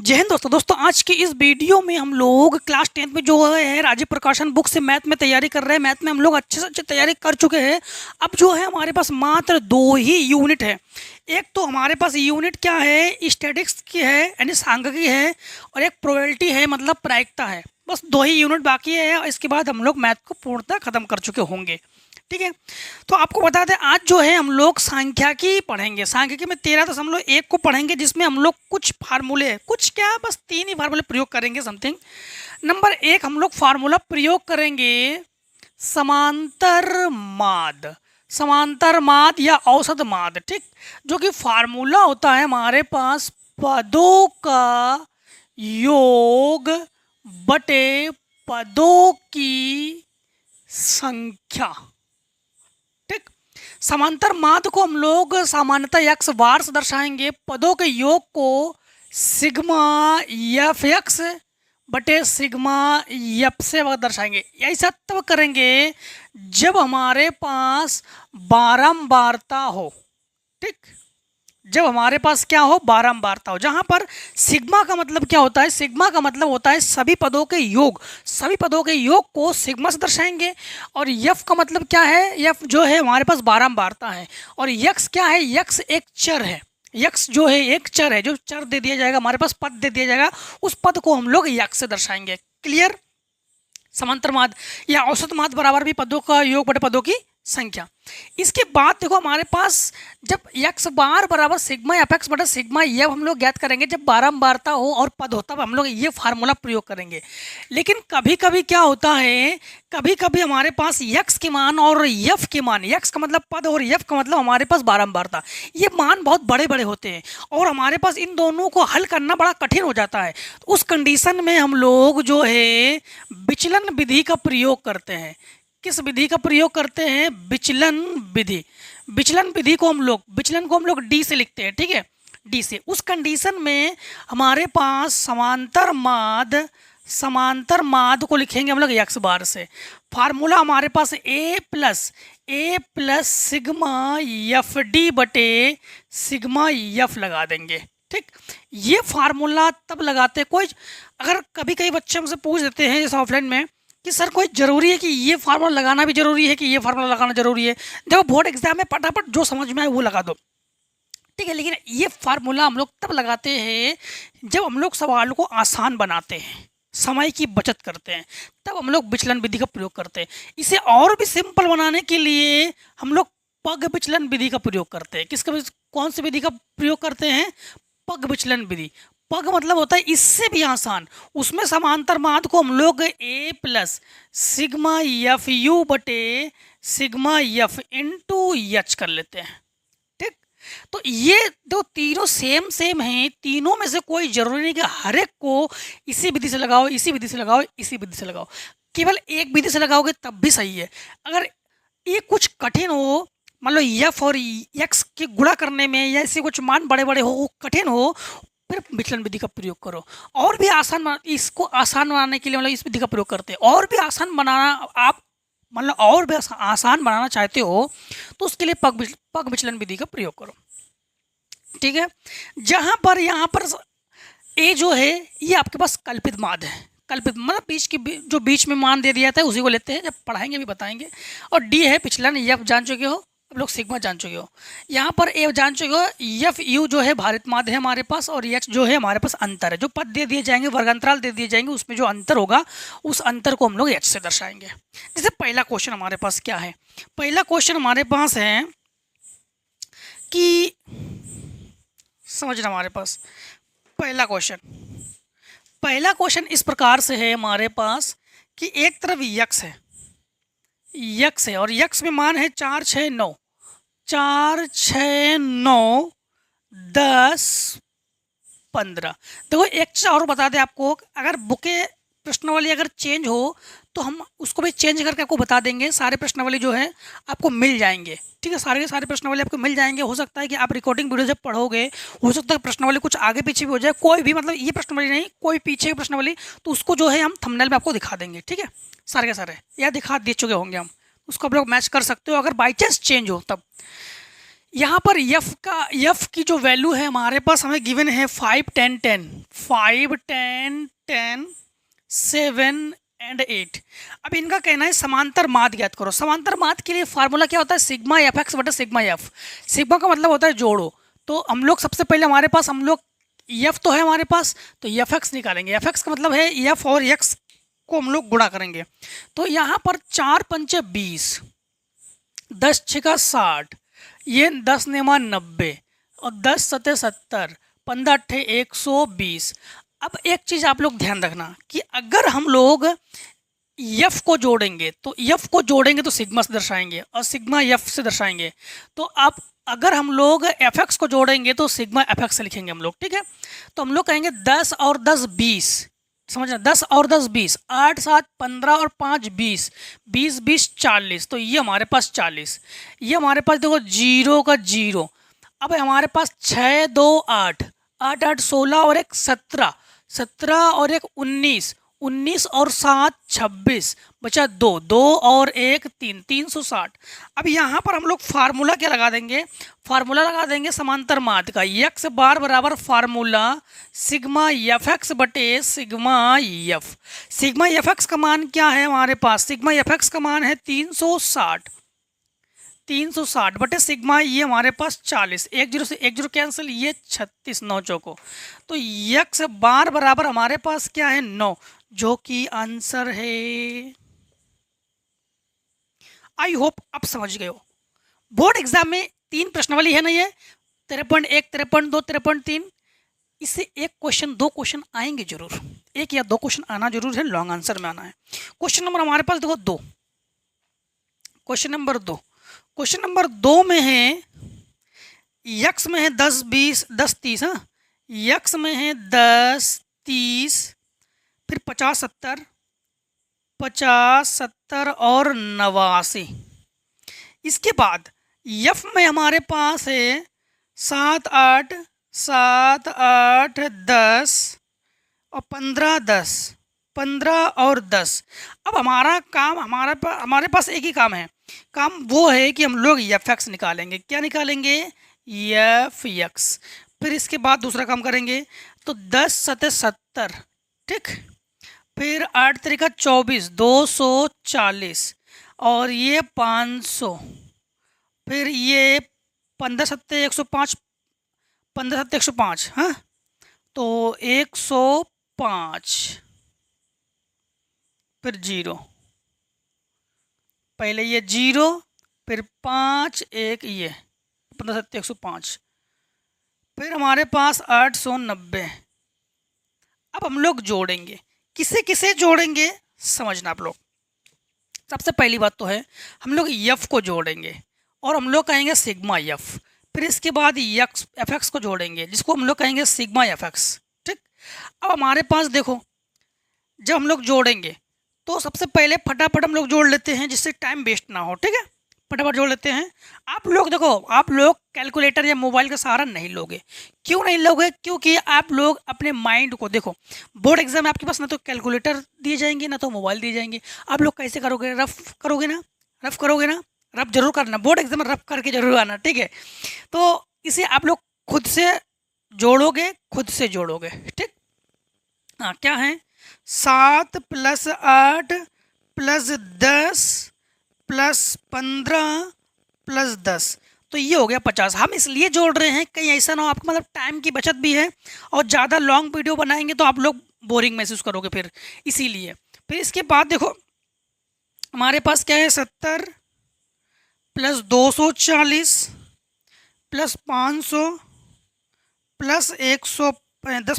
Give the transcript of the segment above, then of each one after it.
जय हिंद दोस्तों आज की इस वीडियो में हम लोग क्लास 10th में जो है राजीव प्रकाशन बुक से मैथ में तैयारी कर रहे हैं। मैथ में हम लोग अच्छे से अच्छी तैयारी कर चुके हैं। अब जो है हमारे पास मात्र दो ही यूनिट है। एक तो हमारे पास यूनिट क्या है, स्टैटिक्स की है यानी सांख्यिकी है, और एक प्रोबेबिलिटी है मतलब प्रायिकता है। बस दो ही यूनिट बाकी है, इसके बाद हम लोग मैथ को पूर्णतः खत्म कर चुके होंगे। ठीक है, तो आपको बता दें आज जो है हम लोग सांख्यिकी पढ़ेंगे। सांख्यिकी में 13.1 को पढ़ेंगे, जिसमें हम लोग कुछ फार्मूले, कुछ क्या बस 3 ही फार्मूले प्रयोग करेंगे समथिंग। नंबर 1 हम लोग फार्मूला प्रयोग करेंगे समांतर माद, समांतर माद या औसत माद। ठीक, जो कि फार्मूला होता है हमारे पास पदों का योग बटे पदों की संख्या। समांतर माद को हम लोग सामान्यतः x बार से दर्शाएंगे। पदों के योग को सिग्मा एफ एक्स बटे सिग्मा एफ से दर्शाएंगे। ऐसा तब करेंगे जब हमारे पास बारंबारता हो। ठीक, जब हमारे पास क्या हो, बारंबारता हो। जहां पर सिग्मा का मतलब क्या होता है, सिग्मा का मतलब होता है सभी पदों के योग, सभी पदों के योग को सिग्मा से दर्शाएंगे। और यफ का मतलब क्या है, यफ जो है हमारे पास बारंबारता है। और यक्स क्या है, यक्स एक चर है। यक्स जो है एक चर है, जो चर दे दिया जाएगा हमारे पास, पद दे दिया जाएगा, उस पद को हम लोग यक्स से दर्शाएंगे। क्लियर। समांतर माद या औसत माद बराबर भी पदों का योग बटे पदों की संख्या। इसके बाद देखो हमारे पास जब x बार बराबर सिग्मा एफ एक्स बटा सिग्मा एफ हम लोग ज्ञात करेंगे, जब बारंबारता हो और पद हो तब हम लोग ये फार्मूला प्रयोग करेंगे। लेकिन कभी कभी क्या होता है, कभी कभी हमारे पास x के मान और f के मान, x का मतलब पद और f का मतलब हमारे पास बारंबारता, ये मान बहुत बड़े बड़े होते हैं और हमारे पास इन दोनों को हल करना बड़ा कठिन हो जाता है। उस कंडीशन में हम लोग जो है विचलन विधि का प्रयोग करते हैं। किस विधि का प्रयोग करते हैं, विचलन विधि। विचलन विधि को हम लोग, विचलन को हम लोग डी से लिखते हैं। ठीक है, डी से। उस कंडीशन में हमारे पास समांतर माद, समांतर माद को लिखेंगे हम लोग एक्स बार से। फार्मूला हमारे पास ए प्लस सिग्मा एफ डी बटे सिग्मा एफ लगा देंगे। ठीक, ये फार्मूला तब लगाते, कोई अगर कभी कभी बच्चे हमसे पूछ देते हैं जैसे ऑफलाइन में कि सर कोई ज़रूरी है कि ये फार्मूला लगाना भी ज़रूरी है कि ये फार्मूला लगाना ज़रूरी है। देखो बोर्ड एग्जाम में फटाफट जो समझ में आए वो लगा दो। ठीक है, लेकिन ये फार्मूला हम लोग तब लगाते हैं जब हम लोग सवाल को आसान बनाते हैं, समय की बचत करते हैं, तब हम लोग विचलन विधि का प्रयोग करते हैं। इसे और भी सिंपल बनाने के लिए हम लोग पग विचलन विधि का प्रयोग करते हैं। किसका, कौन सी विधि का प्रयोग करते हैं, पग विचलन विधि। पग मतलब होता है इससे भी आसान। उसमें समांतर माद को हम लोग ए प्लस सिग्मा एफ यू बटे सिग्मा एफ इंटू एच कर लेते हैं। ठीक, तो ये दो तीनों सेम हैं, तीनों में से कोई जरूरी नहीं कि हर एक को इसी विधि से लगाओ, इसी विधि से लगाओ, इसी विधि से लगाओ। केवल एक विधि से लगाओगे तब भी सही है। अगर ये कुछ कठिन हो, मान लो एफ और एक्स के गुणा करने में या ऐसे कुछ मान बड़े बड़े हो, कठिन हो, फिर विचलन विधि का प्रयोग करो। और भी आसान, इसको आसान बनाने के लिए मतलब इस विधि का प्रयोग करते हैं। और भी आसान बनाना, आप मतलब और भी आसान बनाना चाहते हो तो उसके लिए पग विचलन विधि का प्रयोग करो। ठीक है, जहां पर यहाँ पर ए जो है ये आपके पास कल्पित माद है। कल्पित मतलब बीच की, जो बीच में मान दे दिया था उसी को लेते हैं, जब पढ़ाएंगे भी बताएंगे। और डी है विचलन, एफ जान चुके हो आप लोग, सिग्मा जान चुके हो। यहाँ पर ए जान चुके हो, एफ यू जो है भारित माद है हमारे पास, और एच जो है हमारे पास अंतर है। जो पद दे दिए जाएंगे, वर्गांतराल दे दिए जाएंगे, उसमें जो अंतर होगा उस अंतर को हम लोग एच से दर्शाएंगे। जैसे पहला क्वेश्चन हमारे पास क्या है, पहला क्वेश्चन हमारे पास है कि समझना, हमारे पास पहला क्वेश्चन इस प्रकार से है हमारे पास कि एक तरफ यक्स है और यक्स में मान है 4 6 9, 4 6 9 10 15। देखो एक चीज़ और बता दें आपको, अगर बुके प्रश्नावली अगर चेंज हो तो हम उसको भी चेंज करके आपको बता देंगे। सारे प्रश्नावली जो है आपको मिल जाएंगे। ठीक है, सारे के सारे प्रश्नावली आपको मिल जाएंगे। हो सकता है कि आप रिकॉर्डिंग वीडियो जब पढ़ोगे, हो सकता है प्रश्नावली कुछ आगे पीछे भी हो जाए, कोई भी मतलब ये प्रश्नावली नहीं, कोई पीछे की प्रश्नावली, तो उसको जो है हम थंबनेल में आपको दिखा देंगे। ठीक है, सारे के सारे या दिखा दे चुके होंगे हम, उसको आप लोग मैच कर सकते हो अगर बाई चांस चेंज हो तब। यहाँ पर एफ की जो वैल्यू है हमारे पास हमें गिवन है 5 10 10 5 10 10 7 एंड 8। अब इनका कहना है समांतर माध्य ज्ञात करो। समांतर माध्य के लिए फार्मूला क्या होता है? सिग्मा एफ एक्स बटा सिग्मा एफ। सिग्मा का मतलब होता है जोड़ो। तो हम लोग सबसे पहले हमारे पास हम लोग एफ तो है हमारे पास, तो एफ एक्स निकालेंगे। एफ एक्स का मतलब है एफ और एक्स को हम लोग गुणा करेंगे। तो यहाँ पर 4 पंचे 20, 10 छिका 60, ये 10 नेमा 90 और 10 सते 70, 15 अट्ठे 120। अब एक चीज़ आप लोग ध्यान रखना कि अगर हम लोग एफ को जोड़ेंगे तो सिग्मा से दर्शाएंगे और सिग्मा एफ से दर्शाएंगे। तो आप अगर हम लोग एफ एक्स को जोड़ेंगे तो सिग्मा एफ एक्स से लिखेंगे हम लोग, ठीक है। तो हम लोग कहेंगे 10 और 10 20, समझना, 10 और 10 20, 8 7 15 और 5 20, 20 20 40। तो ये हमारे पास 40। ये हमारे पास देखो जीरो का जीरो। अब हमारे पास 6 2 8, 8 8 16 और एक 17, 17 और एक 19, 19 और 7 26, बचा 2, 2 और एक 3, 360। अब यहाँ पर हम लोग फार्मूला क्या लगा देंगे? फार्मूला लगा देंगे समांतर माध्य का। एक्स बार बराबर फार्मूला सिग्मा एफ एक्स बटे sigma F. Sigma F x का मान क्या है हमारे पास? सिग्मा एफ एक्स का मान है 360, 360 बटे सिग्मा ये हमारे पास 40, 1 0 से 1 0 कैंसिल, ये 36, 9 चौको। तो एक्स बार बराबर हमारे पास क्या है? 9, जो कि आंसर है। आई होप आप समझ गए हो। बोर्ड एग्जाम में 3 प्रश्नावली है ना, ये 53.1, 53.2, 53.3। इससे एक क्वेश्चन 2 क्वेश्चन आएंगे जरूर, 1 या 2 क्वेश्चन आना जरूर है, लॉन्ग आंसर में आना है। क्वेश्चन नंबर हमारे पास देखो 2, क्वेश्चन नंबर 2। क्वेश्चन नंबर 2 में है यक्स में है 10 20 10 30, हाँ, यक्स में है 10 30, फिर 50 70, 50 70 और 89। इसके बाद यफ में हमारे पास है 7 8 7 8 10 और 15 10, 15 और 10। अब हमारा काम हमारे पास एक ही काम है। काम वो है कि हम लोग एफ एक्स निकालेंगे। क्या निकालेंगे? F x. फिर इसके बाद दूसरा काम करेंगे, तो 10 सते 70, ठीक, फिर 8 तरीका 24, 240 और ये 500, फिर ये 15 सत्ते 105, 15 सत्ते 105, हाँ, तो 105, फिर 0, पहले ये 0, फिर 5 1, ये 15 सत्ते 105, फिर हमारे पास 890। अब हम लोग जोड़ेंगे, किसे किसे जोड़ेंगे समझना आप लोग। सबसे पहली बात तो है हम लोग एफ को जोड़ेंगे और हम लोग कहेंगे सिग्मा एफ। फिर इसके बाद एफ एक्स को जोड़ेंगे जिसको हम लोग कहेंगे सिग्मा एफ एक्स, ठीक। अब हमारे पास देखो, जब हम लोग जोड़ेंगे तो सबसे पहले फटाफट हम लोग जोड़ लेते हैं जिससे टाइम वेस्ट ना हो, ठीक है। फटाफट जोड़ लेते हैं। आप लोग देखो, आप लोग कैलकुलेटर या मोबाइल का सहारा नहीं लोगे। क्यों नहीं लोगे? क्योंकि आप लोग अपने माइंड को देखो, बोर्ड एग्जाम में आपके पास ना तो कैलकुलेटर दिए जाएंगे ना तो मोबाइल दिए जाएंगे। आप लोग कैसे करोगे? रफ करोगे ना, रफ करोगे ना, रफ जरूर करना, बोर्ड एग्जाम में रफ करके जरूर आना, ठीक है। तो इसे आप लोग खुद से जोड़ोगे, खुद से जोड़ोगे, ठीक। हाँ, क्या है? 7 + 8 + 10 + 15 + 10, तो ये हो गया 50। हम इसलिए जोड़ रहे हैं कहीं ऐसा ना हो आपको, मतलब टाइम की बचत भी है और ज़्यादा लॉन्ग वीडियो बनाएंगे तो आप लोग बोरिंग महसूस करोगे फिर, इसीलिए। फिर इसके बाद देखो हमारे पास क्या है? 70 + 240 + 500 + 110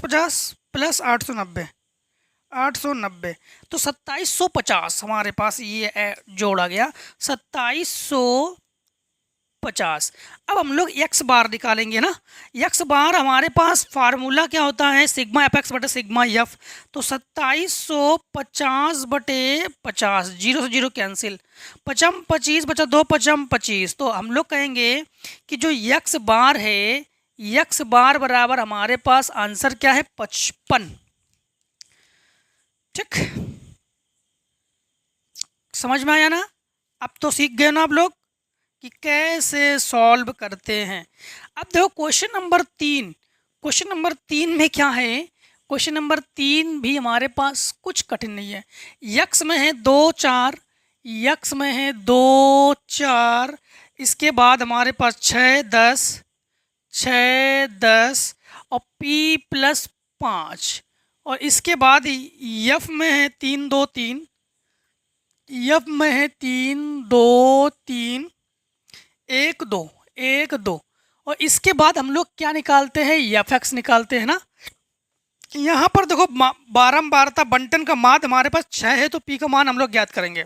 50 + 890, 890, तो 2750 हमारे पास ये जोड़ा गया, 2750। अब हम लोग एक्स बार निकालेंगे ना। एक्स बार हमारे पास फार्मूला क्या होता है? सिग्मा एफ एक्स बटे सिग्मा एफ। तो 2750 बटे 50, 0 से 0 कैंसिल, 55 25 बचा 2, 55 25। तो हम लोग कहेंगे कि जो एक्स बार है, एक्स बार बराबर हमारे पास आंसर क्या है? 55, ठीक। समझ में आया ना? अब तो सीख गए ना आप लोग कि कैसे सॉल्व करते हैं। अब देखो क्वेश्चन नंबर 3 में क्या है। क्वेश्चन नंबर 3 भी हमारे पास कुछ कठिन नहीं है। यक्स में है 2 4, यक्स में है 2 4, इसके बाद हमारे पास 6 10 और p प्लस 5, और इसके बाद यफ में है 3 2 3, यफ में है 3 2 3 1 2 1 2, और इसके बाद हम लोग क्या निकालते हैं, एफ एक्स निकालते हैं ना। यहाँ पर देखो बारंबारता बंटन का माद हमारे पास 6 है, तो पी का मान हम लोग ज्ञात करेंगे।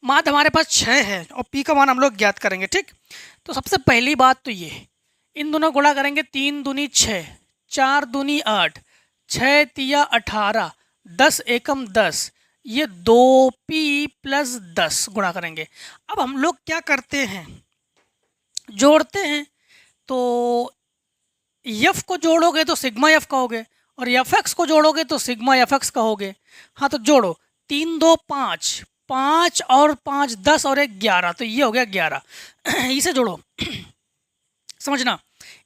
माद हमारे पास 6 है और पी का मान हम लोग ज्ञात करेंगे। ठीक, तो सबसे पहली बात तो ये, इन दोनों गुणा करेंगे, 3 दूनी 6, 4 दूनी 8, 6 तिया 18, 10 एकम 10, ये 2p प्लस 10 गुणा करेंगे। अब हम लोग क्या करते हैं, जोड़ते हैं। तो यफ को जोड़ोगे तो सिग्मा यफ कहोगे, और एफ एक्स को जोड़ोगे तो सिग्मा एफ एक्स कहोगे। हाँ, तो जोड़ो, 3 2 5, 5 और 5 10 और 1 11, तो ये हो गया 11। इसे जोड़ो, समझना,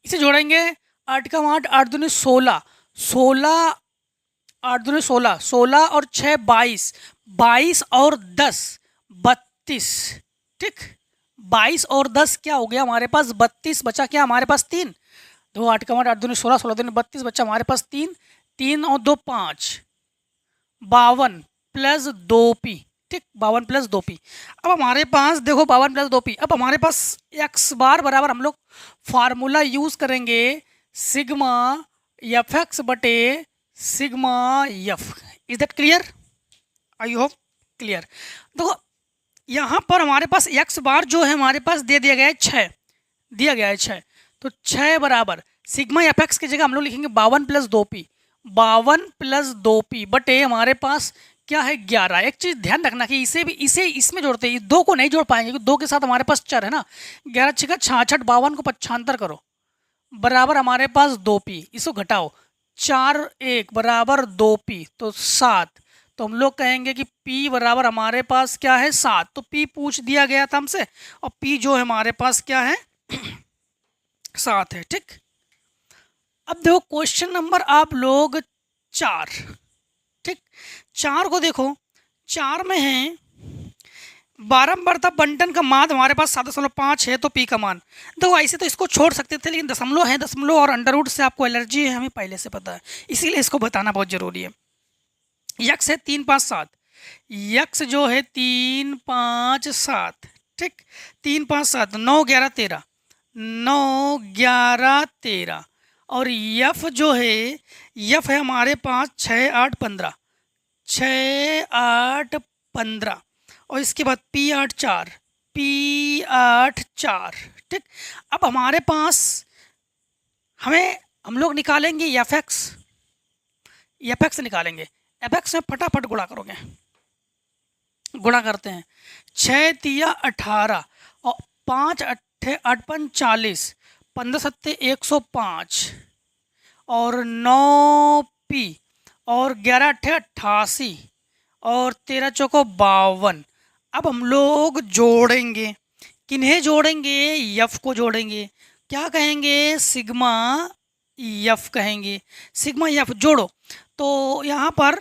इसे जोड़ेंगे, 8 का 8, 8 दूनी 16, 16 8 दूनी 16, 16 और 6 22, 22 और 10 32। ठीक, 22 और 10 क्या हो गया हमारे पास 32, बचा क्या हमारे पास 3, 2 8 का 8 दूनी 16, 16 दूनी 32, बच्चा हमारे पास 3, 3 और 2 5, 52 प्लस 2p। ठीक, 52 प्लस 2p। अब हमारे पास देखो 52 प्लस 2p, अब हमारे पास x बार बराबर हम लोग फार्मूला यूज करेंगे, सिग्मा एफ एक्स बटे sigma F. Is that clear? I hope clear. देखो यहाँ पर हमारे पास x बार जो है हमारे पास दे दिया गया है 6, दिया गया है 6, तो 6 बराबर सिग्मा एफ एक्स की जगह हम लोग लिखेंगे 52 प्लस 2p, 52 प्लस 2p बटे हमारे पास क्या है 11। एक चीज़ ध्यान रखना कि इसे भी इसे इसमें जोड़ते हैं, 2 को नहीं जोड़ पाएंगे क्योंकि 2 के साथ हमारे पास 4 है ना। 11 छिका 66, 52 को 75 करो, बराबर हमारे पास 2p, इसको घटाओ, 4 1 बराबर 2p, तो 7। तो हम लोग कहेंगे कि p बराबर हमारे पास क्या है 7, तो p पूछ दिया गया था हमसे, और p जो है हमारे पास क्या है 7 है। ठीक, अब देखो क्वेश्चन नंबर आप लोग 4। ठीक, 4 को देखो, 4 में है बारंबारता बंटन का माद हमारे पास 7.5 है, तो p का मान देखो, ऐसे तो इसको छोड़ सकते थे, लेकिन दशमलव है, दशमलव और अंडरवुड से आपको एलर्जी है, हमें पहले से पता है, इसीलिए इसको बताना बहुत जरूरी है। यक्स है 3 5 7, यक्स जो है 3 5 7। ठीक, 3 5 7, 9 11 13, 9 11 13, और यफ जो है, यफ है हमारे पास 6 8 15, 6 8 15, और इसके बाद p 8 4, p 8 4। ठीक, अब हमारे पास हम लोग निकालेंगे एफ एक्स निकालेंगे। एफ एक्स में फटाफट गुणा करोगे, गुणा करते हैं, 6 तिया 18 और 5 8 8 5 40, 15 7 105, और 9p, और 11 8 88, और 13 चौको 52। अब हम लोग जोड़ेंगे, किन्हें जोड़ेंगे, यफ को जोड़ेंगे, क्या कहेंगे, सिग्मा यफ कहेंगे, सिग्मा यफ जोड़ो। तो यहाँ पर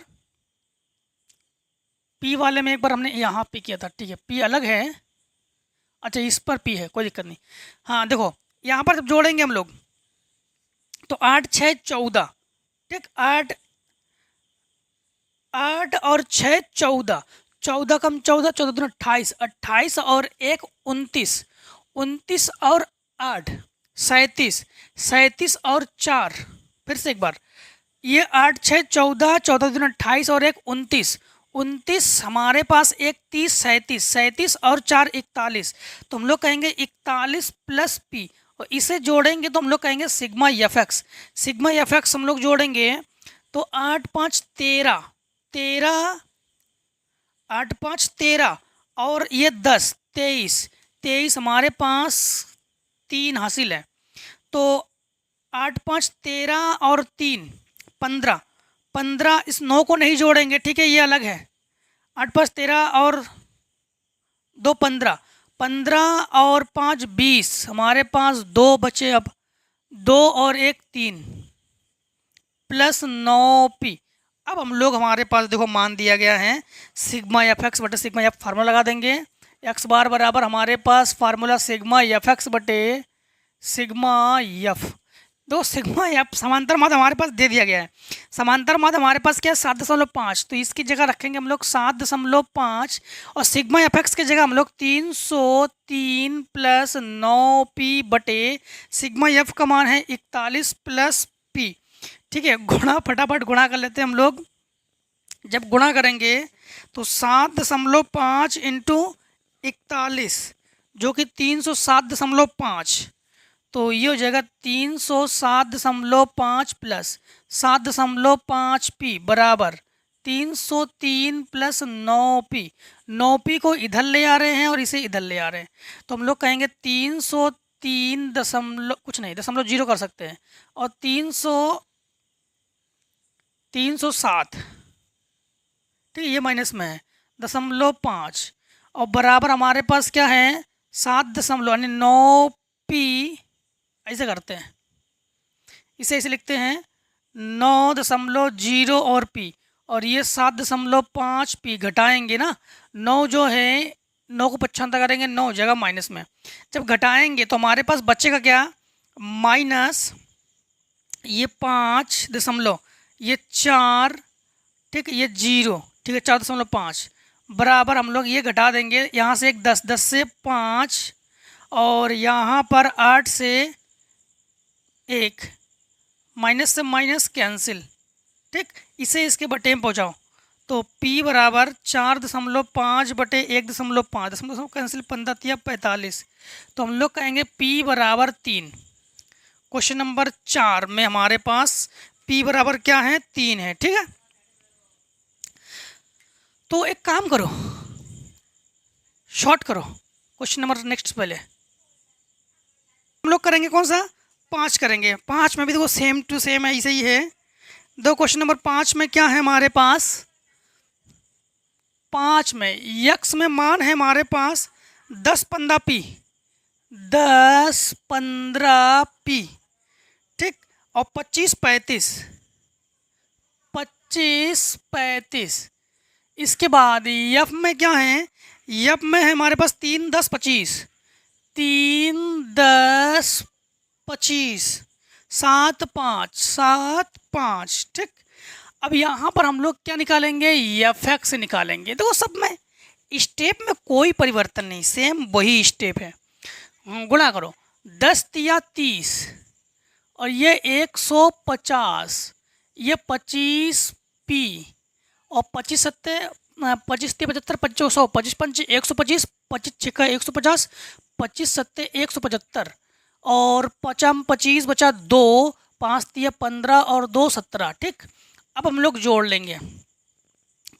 p वाले में एक बार हमने यहाँ p किया था, ठीक है, p अलग है, अच्छा इस पर p है, कोई दिक्कत नहीं। हाँ देखो यहाँ पर जब जोड़ेंगे हम लोग तो 8 6 14, ठीक, 8 8 और 6 14, 14 कम 14, 14 दूनी 28, 28 और 1 29, 29 और 8 37, 37 और 4, फिर से एक बार, ये 8 6 14, 14 दूनी 28 और 1 29, 29 हमारे पास 1 30, 37, 37 और 4 41, तो हम लोग कहेंगे 41 प्लस p, और इसे जोड़ेंगे तो हम लोग कहेंगे sigma F x. Sigma F x हम लोग जोड़ेंगे तो 8 5 13, 13 8 5 13, और ये 10 23, 23 हमारे पास 3 हासिल है, तो 8 5 13 और 3 15, 15, इस 9 को नहीं जोड़ेंगे, ठीक है, ये अलग है, 8 5 13 और 2 15, 15 और 5 20, हमारे पास 2 बचे, अब 2 और 1 3 प्लस 9p। अब हम लोग हमारे पास देखो मान दिया गया है सिग्मा एफ एक्स बटे सिग्मा एफ, फार्मूला लगा देंगे। एक्स बार बराबर हमारे पास फार्मूला सिग्मा एफ एक्स बटे सिग्मा एफ। दो सिग्मा एफ समांतर माध्य हमारे पास दे दिया गया है। समांतर माध्य हमारे पास क्या है 7.5, तो इसकी जगह रखेंगे हम लोग 7.5 और सिग्मा एफ एक्स की जगह हम लोग 303 प्लस 9p बटे सिग्मा एफ का मान है 41 प्लस p। ठीक है, गुणा फटाफट गुणा कर लेते हैं हम लोग। जब गुणा करेंगे तो 7.5 इंटू 41 जो कि 307.5, तो ये हो जाएगा 307.5 प्लस 7.5p बराबर 303 प्लस 9p। 9p को इधर ले आ रहे हैं और इसे इधर ले आ रहे हैं, तो हम लोग कहेंगे 303 दशमलव कुछ नहीं, दशमलव जीरो कर सकते हैं, और 307, ठीक है, ये माइनस में है 0.5 और बराबर हमारे पास क्या है 7 दशमलव यानी 9p। ऐसे करते हैं, इसे ऐसे लिखते हैं 9.0 और p, और ये 7.5p घटाएंगे ना, 9 जो है 9 को 55 करेंगे, 9 जगह माइनस में। जब घटाएंगे तो हमारे पास बचेगा क्या माइनस ये 5 दशमलव, ये 4, ठीक है, ये 0, ठीक है, 4.5 बराबर हम लोग ये घटा देंगे, यहाँ से एक 10, 10 से 5 और यहाँ पर 8 से 1, माइनस से माइनस कैंसिल, ठीक, इसे इसके बटे में पहुँचाओ तो p बराबर 4.5 बटे 1.5, दशमलव कैंसिल 15 या 45, तो हम लोग कहेंगे p बराबर 3। क्वेश्चन नंबर 4 में हमारे पास p बराबर क्या है 3 है। ठीक है, तो एक काम करो, शॉर्ट करो क्वेश्चन नंबर नेक्स्ट, पहले हम लोग करेंगे कौन सा 5 करेंगे। 5 में भी देखो सेम टू सेम ऐसे ही है। दो क्वेश्चन नंबर 5 में क्या है हमारे पास, 5 में यक्स में मान है हमारे पास 10-15p, 10-15p, ठीक, और 25-35। इसके बाद यफ में क्या है, यफ में है हमारे पास 3-10-25, 3-10-25, 7-5, ठीक। अब यहाँ पर हम लोग क्या निकालेंगे, एफ एक्स निकालेंगे। देखो सब में स्टेप में कोई परिवर्तन नहीं, सेम वही स्टेप है। गुणा करो 10 या 30 और ये 150, ये 25p और 25 सत्ते 25 75 25 25 पंच 125, 25 छिक्का 150, 25 सत्ते 175 और 25 बचा 2, 5 तिया 15 और 2 17, ठीक। अब हम लोग जोड़ लेंगे,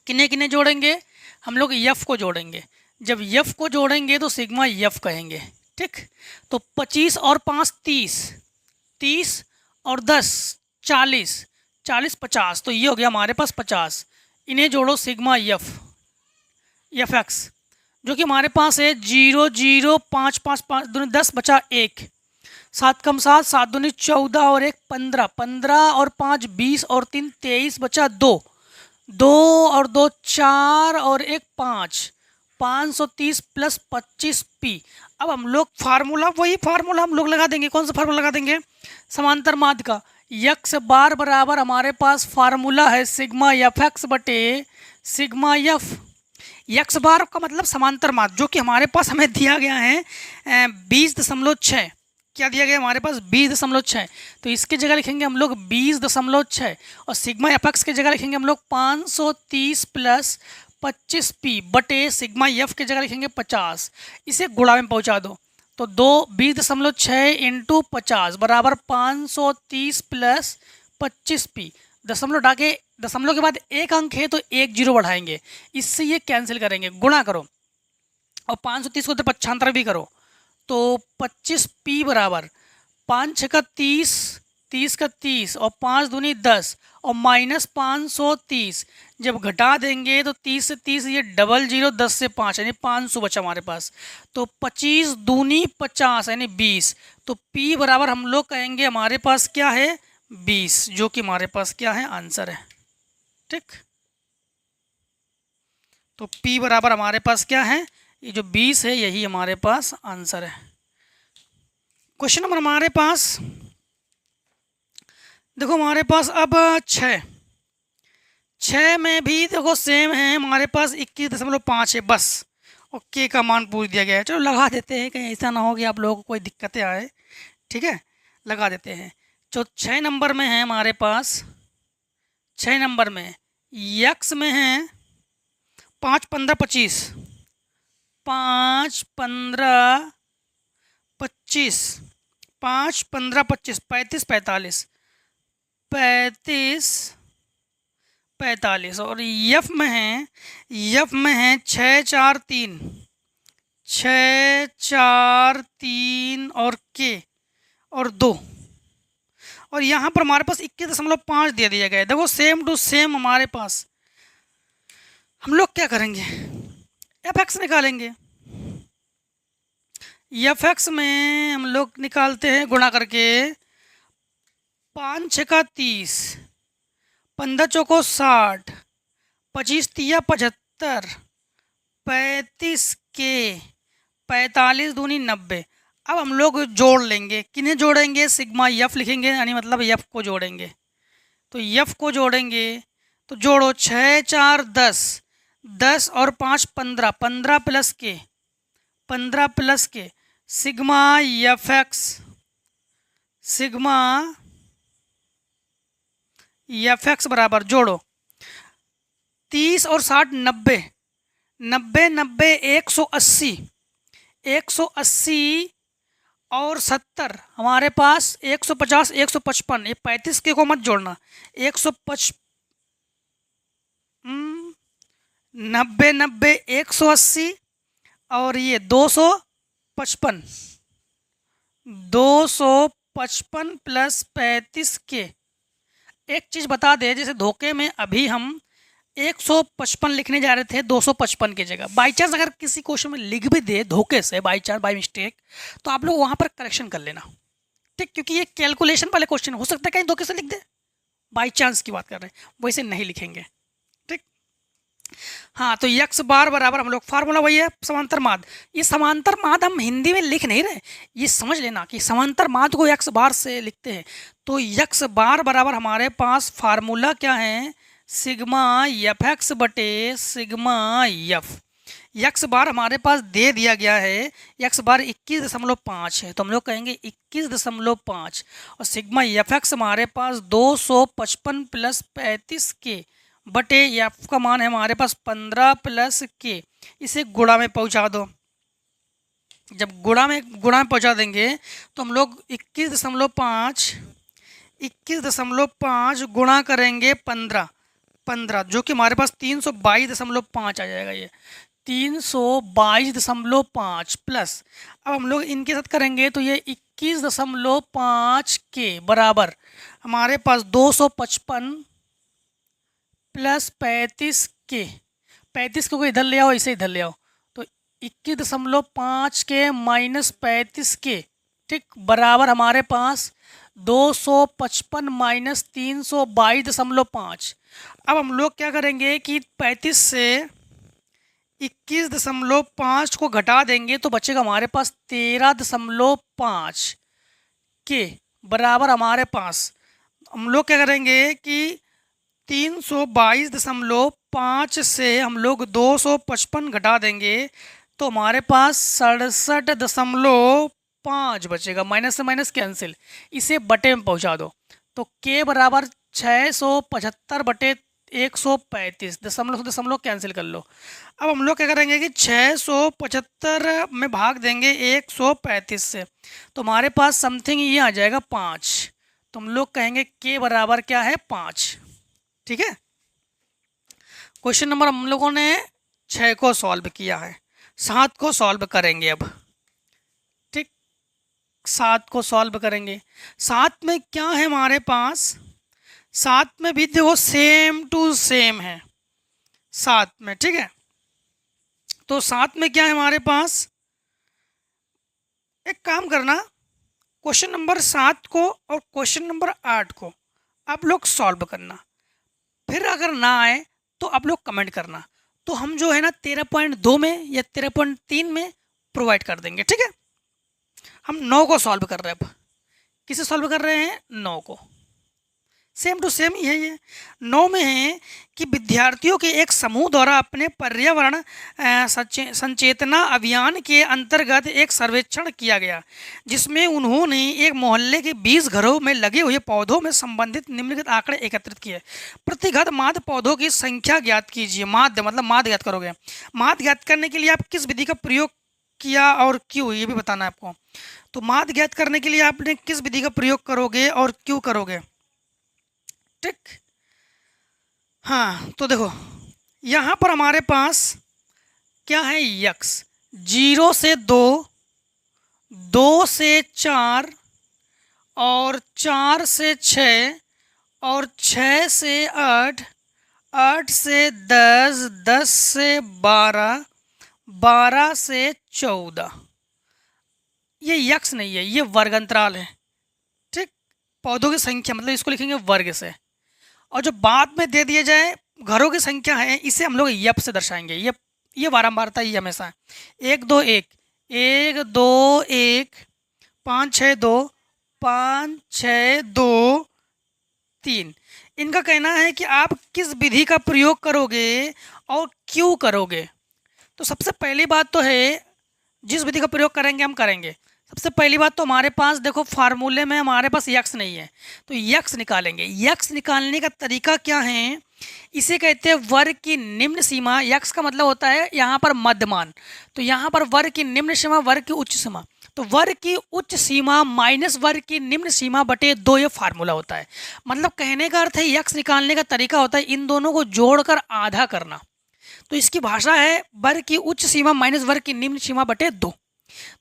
किन्ने किन्ने जोड़ेंगे, हम लोग यफ को जोड़ेंगे। जब यफ को जोड़ेंगे तो सिग्मा यफ कहेंगे, ठीक। तो 25 और 5 30, 30 और 10 40, 40 50, तो ये हो गया हमारे पास 50। इन्हें जोड़ो सिग्मा यफ एक्स जो कि हमारे पास है 0 0 5 5 5 दूनी 10 बचा 1, 7 कम 7, 7 दूनी 14 और 1 15, 15 और 5 20 और 3 23 बचा 2, 2 और 2 4 और 1 5, 530 प्लस 25p। अब हम लोग फार्मूला वही फार्मूला हम लोग लगा देंगे। कौन सा फार्मूला लगा देंगे, समांतर माध्य का। यक्स बार बराबर हमारे पास फार्मूला है सिग्मा एफ एक्स बटे सिग्मा एफ। यक्स बार का मतलब समांतर माध्य, जो कि हमारे पास हमें दिया गया है 20.6। क्या दिया गया हमारे पास 20.6, तो इसकी जगह लिखेंगे हम लोग 20.6 और सिग्मा एफ एक्स की जगह लिखेंगे हम लोग 530 प्लस 25p बटे सिग्मा एफ की जगह लिखेंगे 50। इसे गुणा में पहुंचा दो तो 20.6 इंटू 50 बराबर 530 प्लस 25p। दशमलव डाके, दशमलव के बाद एक अंक है तो एक जीरो बढ़ाएंगे, इससे ये कैंसिल करेंगे। गुणा करो और 530 को तो 95 भी करो तो 25p बराबर 5 6 का 30 30 का 30 और 5 दूनी 10 और माइनस 530। जब घटा देंगे तो 30 से 30 ये डबल जीरो, 10 से 5 यानी 500 बचा हमारे पास। तो 25 दूनी 50 यानी 20। तो P बराबर हम लोग कहेंगे हमारे पास क्या है 20, जो कि हमारे पास क्या है आंसर है। ठीक, तो P बराबर हमारे पास क्या है, ये जो 20 है यही हमारे पास आंसर है। क्वेश्चन नंबर हमारे पास देखो, हमारे पास अब 6 में भी देखो सेम है हमारे पास 21.5 है बस, और के का मान पूछ दिया गया है। चलो लगा देते हैं, कहीं ऐसा ना हो कि आप लोगों को कोई दिक्कतें आए। ठीक है, लगा देते हैं। जो 6 नंबर में है हमारे पास, 6 नंबर में यक्स में है 5 15 25, 5 15 25, 5 15 25, 35 45, 35 45। और यफ में है 6 4 3, 6 4 3 और के और 2। और यहाँ पर हमारे पास 21.5 दे दिया गया है। देखो सेम टू सेम हमारे पास हम लोग क्या करेंगे, एफ एक्स निकालेंगे। एफ एक्स में हम लोग निकालते हैं गुणा करके, 5 6 का 30, 15 चौको 60, 25 तिया 75, 35 के, 45 दूनी 90। अब हम लोग जोड़ लेंगे, किन्हें जोड़ेंगे, सिग्मा यफ लिखेंगे, यानी मतलब यफ को जोड़ेंगे। तो यफ को जोड़ेंगे तो जोड़ो, 6 4 10, 10 और 5 15, 15 प्लस के, 15 प्लस के, sigma F x, sigma F x बराबर जोड़ो 30 और 60 90, 90 90 180, 180 और 70 हमारे पास 150 155। ये 35 के को मत जोड़ना, 150 90 90 180 और ये 255, 255 प्लस 35 के। एक चीज़ बता दें, जैसे धोखे में अभी हम 155 लिखने जा रहे थे 255 की जगह। बाई चांस अगर किसी क्वेश्चन में लिख भी दे धोखे से, बाई चांस बाई मिस्टेक, तो आप लोग वहाँ पर करेक्शन कर लेना। ठीक, क्योंकि ये कैलकुलेशन वाले क्वेश्चन हो सकता है कहीं धोखे से लिख दे, बाई चांस की बात कर रहे हैं, वैसे नहीं लिखेंगे। ठीक, हाँ, तो यक्स बार बराबर हम लोग फार्मूला वही है समांतर माद। ये समांतर माद हम हिंदी में लिख नहीं रहे, ये समझ लेना कि समांतर माद को यक्स बार से लिखते हैं। तो यक्स बार बराबर हमारे पास फार्मूला क्या है, सिग्मा एफ एक्स बटे सिग्मा यफ। यक्स बार हमारे पास दे दिया गया है, यक्स बार 21.5 है, तो हम लोग कहेंगे 21.5। और सिग्मा एफ एक्स हमारे पास 255 प्लस 35 के बटे एफ का मान है हमारे पास 15 प्लस के। इसे गुणा में पहुंचा दो। जब गुणा में पहुंचा देंगे तो हम लोग 21.5 गुणा करेंगे 15, जो कि हमारे पास 322.5 आ जाएगा। ये 322.5 प्लस, अब हम लोग इनके साथ करेंगे तो ये 21.5 के बराबर हमारे पास 255 प्लस 35 के। 35 को इधर ले आओ, इसे इधर ले आओ, तो 21.5 के माइनस 35 के, ठीक, बराबर हमारे पास 255 माइनस 322.5। अब हम लोग क्या करेंगे कि 35 से 21.5 को घटा देंगे तो बचेगा हमारे पास 13.5 के बराबर हमारे पास। हम लोग क्या करेंगे कि 322.5 से हम लोग 255 घटा देंगे तो हमारे पास 67.5 बचेगा। माइनस से माइनस कैंसिल, इसे बटे में पहुंचा दो तो के बराबर 675 बटे 135, दशमलव कैंसिल कर लो। अब हम लोग क्या करेंगे कि 675 में भाग देंगे 135 से, तो हमारे पास समथिंग ये आ जाएगा 5। तो हम लोग कहेंगे के बराबर क्या है 5। ठीक है, क्वेश्चन नंबर हम लोगों ने 6 को सॉल्व किया है, 7 को सॉल्व करेंगे अब। ठीक, 7 को सॉल्व करेंगे। 7 में क्या है हमारे पास, 7 में भी देखो सेम टू सेम है 7 में, ठीक है। तो 7 में क्या है हमारे पास, एक काम करना, क्वेश्चन नंबर 7 को और क्वेश्चन नंबर 8 को आप लोग सॉल्व करना, फिर अगर ना आए तो आप लोग कमेंट करना, तो हम जो है ना 13.2 में या 13.3 में प्रोवाइड कर देंगे, ठीक है। हम 9 को सॉल्व कर रहे हैं, अब किसे सॉल्व कर रहे हैं, 9 को। सेम टू सेम ही है ये। 9 में है कि विद्यार्थियों के एक समूह द्वारा अपने पर्यावरण संचेतना अभियान के अंतर्गत एक सर्वेक्षण किया गया, जिसमें उन्होंने एक मोहल्ले के 20 घरों में लगे हुए पौधों में संबंधित निम्नलिखित आंकड़े एकत्रित किए। प्रतिघत माध्य पौधों की संख्या ज्ञात कीजिए। माध्य मतलब माध्य ज्ञात करोगे। माध्य ज्ञात करने के लिए आप किस विधि का प्रयोग किया और क्यों, ये भी बताना है आपको। तो माध्य ज्ञात करने के लिए आपने किस विधि का प्रयोग करोगे और क्यों करोगे, ठीक। हाँ, तो देखो यहाँ पर हमारे पास क्या है, यक्स 0 से 2, 2 से 4 और 4 से 6 और 6 से 8, 8 से 10, 10 से 12, 12 से 14। ये यक्स नहीं है, ये वर्ग अंतराल है, ठीक। पौधों की संख्या मतलब इसको लिखेंगे वर्ग से, और जो बाद में दे दिए जाए घरों की संख्या है इसे हम लोग यप से दर्शाएंगे। ये बारंबारता ही हमेशा है। 1 2 1, 1 2 1, 5 6 2, 5 6 2 3। इनका कहना है कि आप किस विधि का प्रयोग करोगे और क्यों करोगे। तो सबसे पहली बात तो है, जिस विधि का प्रयोग करेंगे हम करेंगे। सबसे पहली बात तो हमारे पास देखो फार्मूले में हमारे पास यक्स नहीं है, तो यक्स निकालेंगे। यक्स निकालने का तरीका क्या है, इसे कहते हैं वर्ग की निम्न सीमा। यक्स का मतलब होता है यहाँ पर मध्यमान, तो यहाँ पर वर्ग की निम्न सीमा, वर्ग की उच्च सीमा। तो वर्ग की उच्च सीमा माइनस वर्ग की निम्न सीमा बटे 2, ये फार्मूला होता है। मतलब कहने का अर्थ है यक्स निकालने का तरीका होता है इन दोनों को जोड़कर आधा करना। तो इसकी भाषा है वर्ग की उच्च सीमा माइनस वर्ग की निम्न सीमा बटे 2।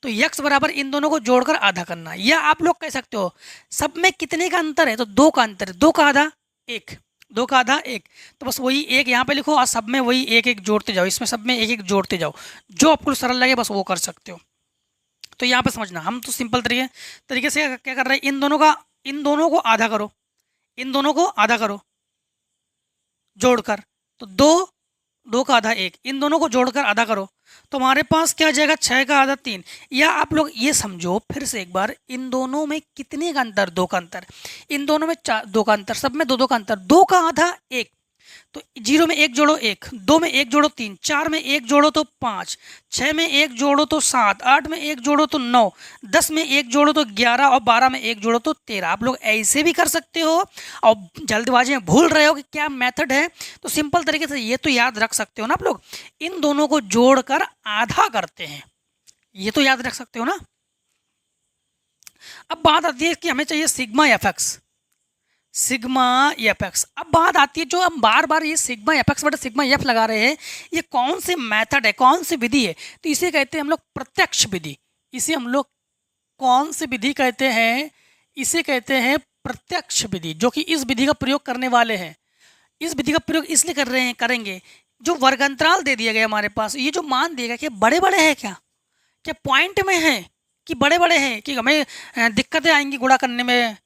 तो यक्स बराबर इन दोनों को जोड़कर आधा करना। या आप लोग कह सकते हो सब में कितने का अंतर है, तो 2 का अंतर है। 2 का आधा 1, 2 का आधा 1, तो बस वही 1 यहाँ पे लिखो और सब में वही 1 1 जोड़ते जाओ। इसमें सब में 1 1 जोड़ते जाओ, जो आपको सरल लगे बस वो कर सकते हो। तो यहाँ पे समझना, हम तो सिंपल तरीके से क्या कर रहे हैं, इन दोनों को आधा करो, इन दोनों को आधा करो जोड़कर। तो 2 का आधा 1, इन दोनों को जोड़कर आधा करो, तो हमारे पास क्या आ जाएगा, 6 का आधा 3। या आप लोग ये समझो फिर से एक बार, इन दोनों में कितने का अंतर, 2 का अंतर। इन दोनों में 2 का अंतर, सब में 2 2 का अंतर। 2 का आधा 1, तो 0 में 1 जोड़ो 1, 2 में 1 जोड़ो 3, 4 में 1 जोड़ो तो 5, 6 में 1 जोड़ो तो 7, 8 में 1 जोड़ो तो 9, 10 में 1 जोड़ो तो 11 और 12 में 1 जोड़ो तो 13। आप लोग ऐसे भी कर सकते हो, और जल्दबाजी में भूल रहे हो कि क्या मेथड है, तो सिंपल तरीके से ये तो याद रख सकते हो ना आप लोग, इन दोनों को जोड़कर आधा करते हैं, ये तो याद रख सकते हो ना। अब बात आती है कि हमें चाहिए sigma F x, sigma F x. अब बात आती है, जो हम बार बार ये सिग्मा एफ एक्स बटे सिग्मा एफ लगा रहे हैं, ये कौन सी मेथड है, कौन सी विधि है, तो इसे कहते हैं हम लोग प्रत्यक्ष विधि। इसे हम लोग कौन सी विधि कहते हैं, इसे कहते हैं प्रत्यक्ष विधि, जो कि इस विधि का प्रयोग करने वाले हैं। इस विधि का प्रयोग इसलिए कर रहे हैं, करेंगे, जो वर्गांतराल दे दिया गया हमारे पास, ये जो मान दिया गया कि बड़े बड़े हैं, क्या पॉइंट में है कि बड़े बड़े हैं, कि हमें दिक्कतें आएंगी गुणा करने में,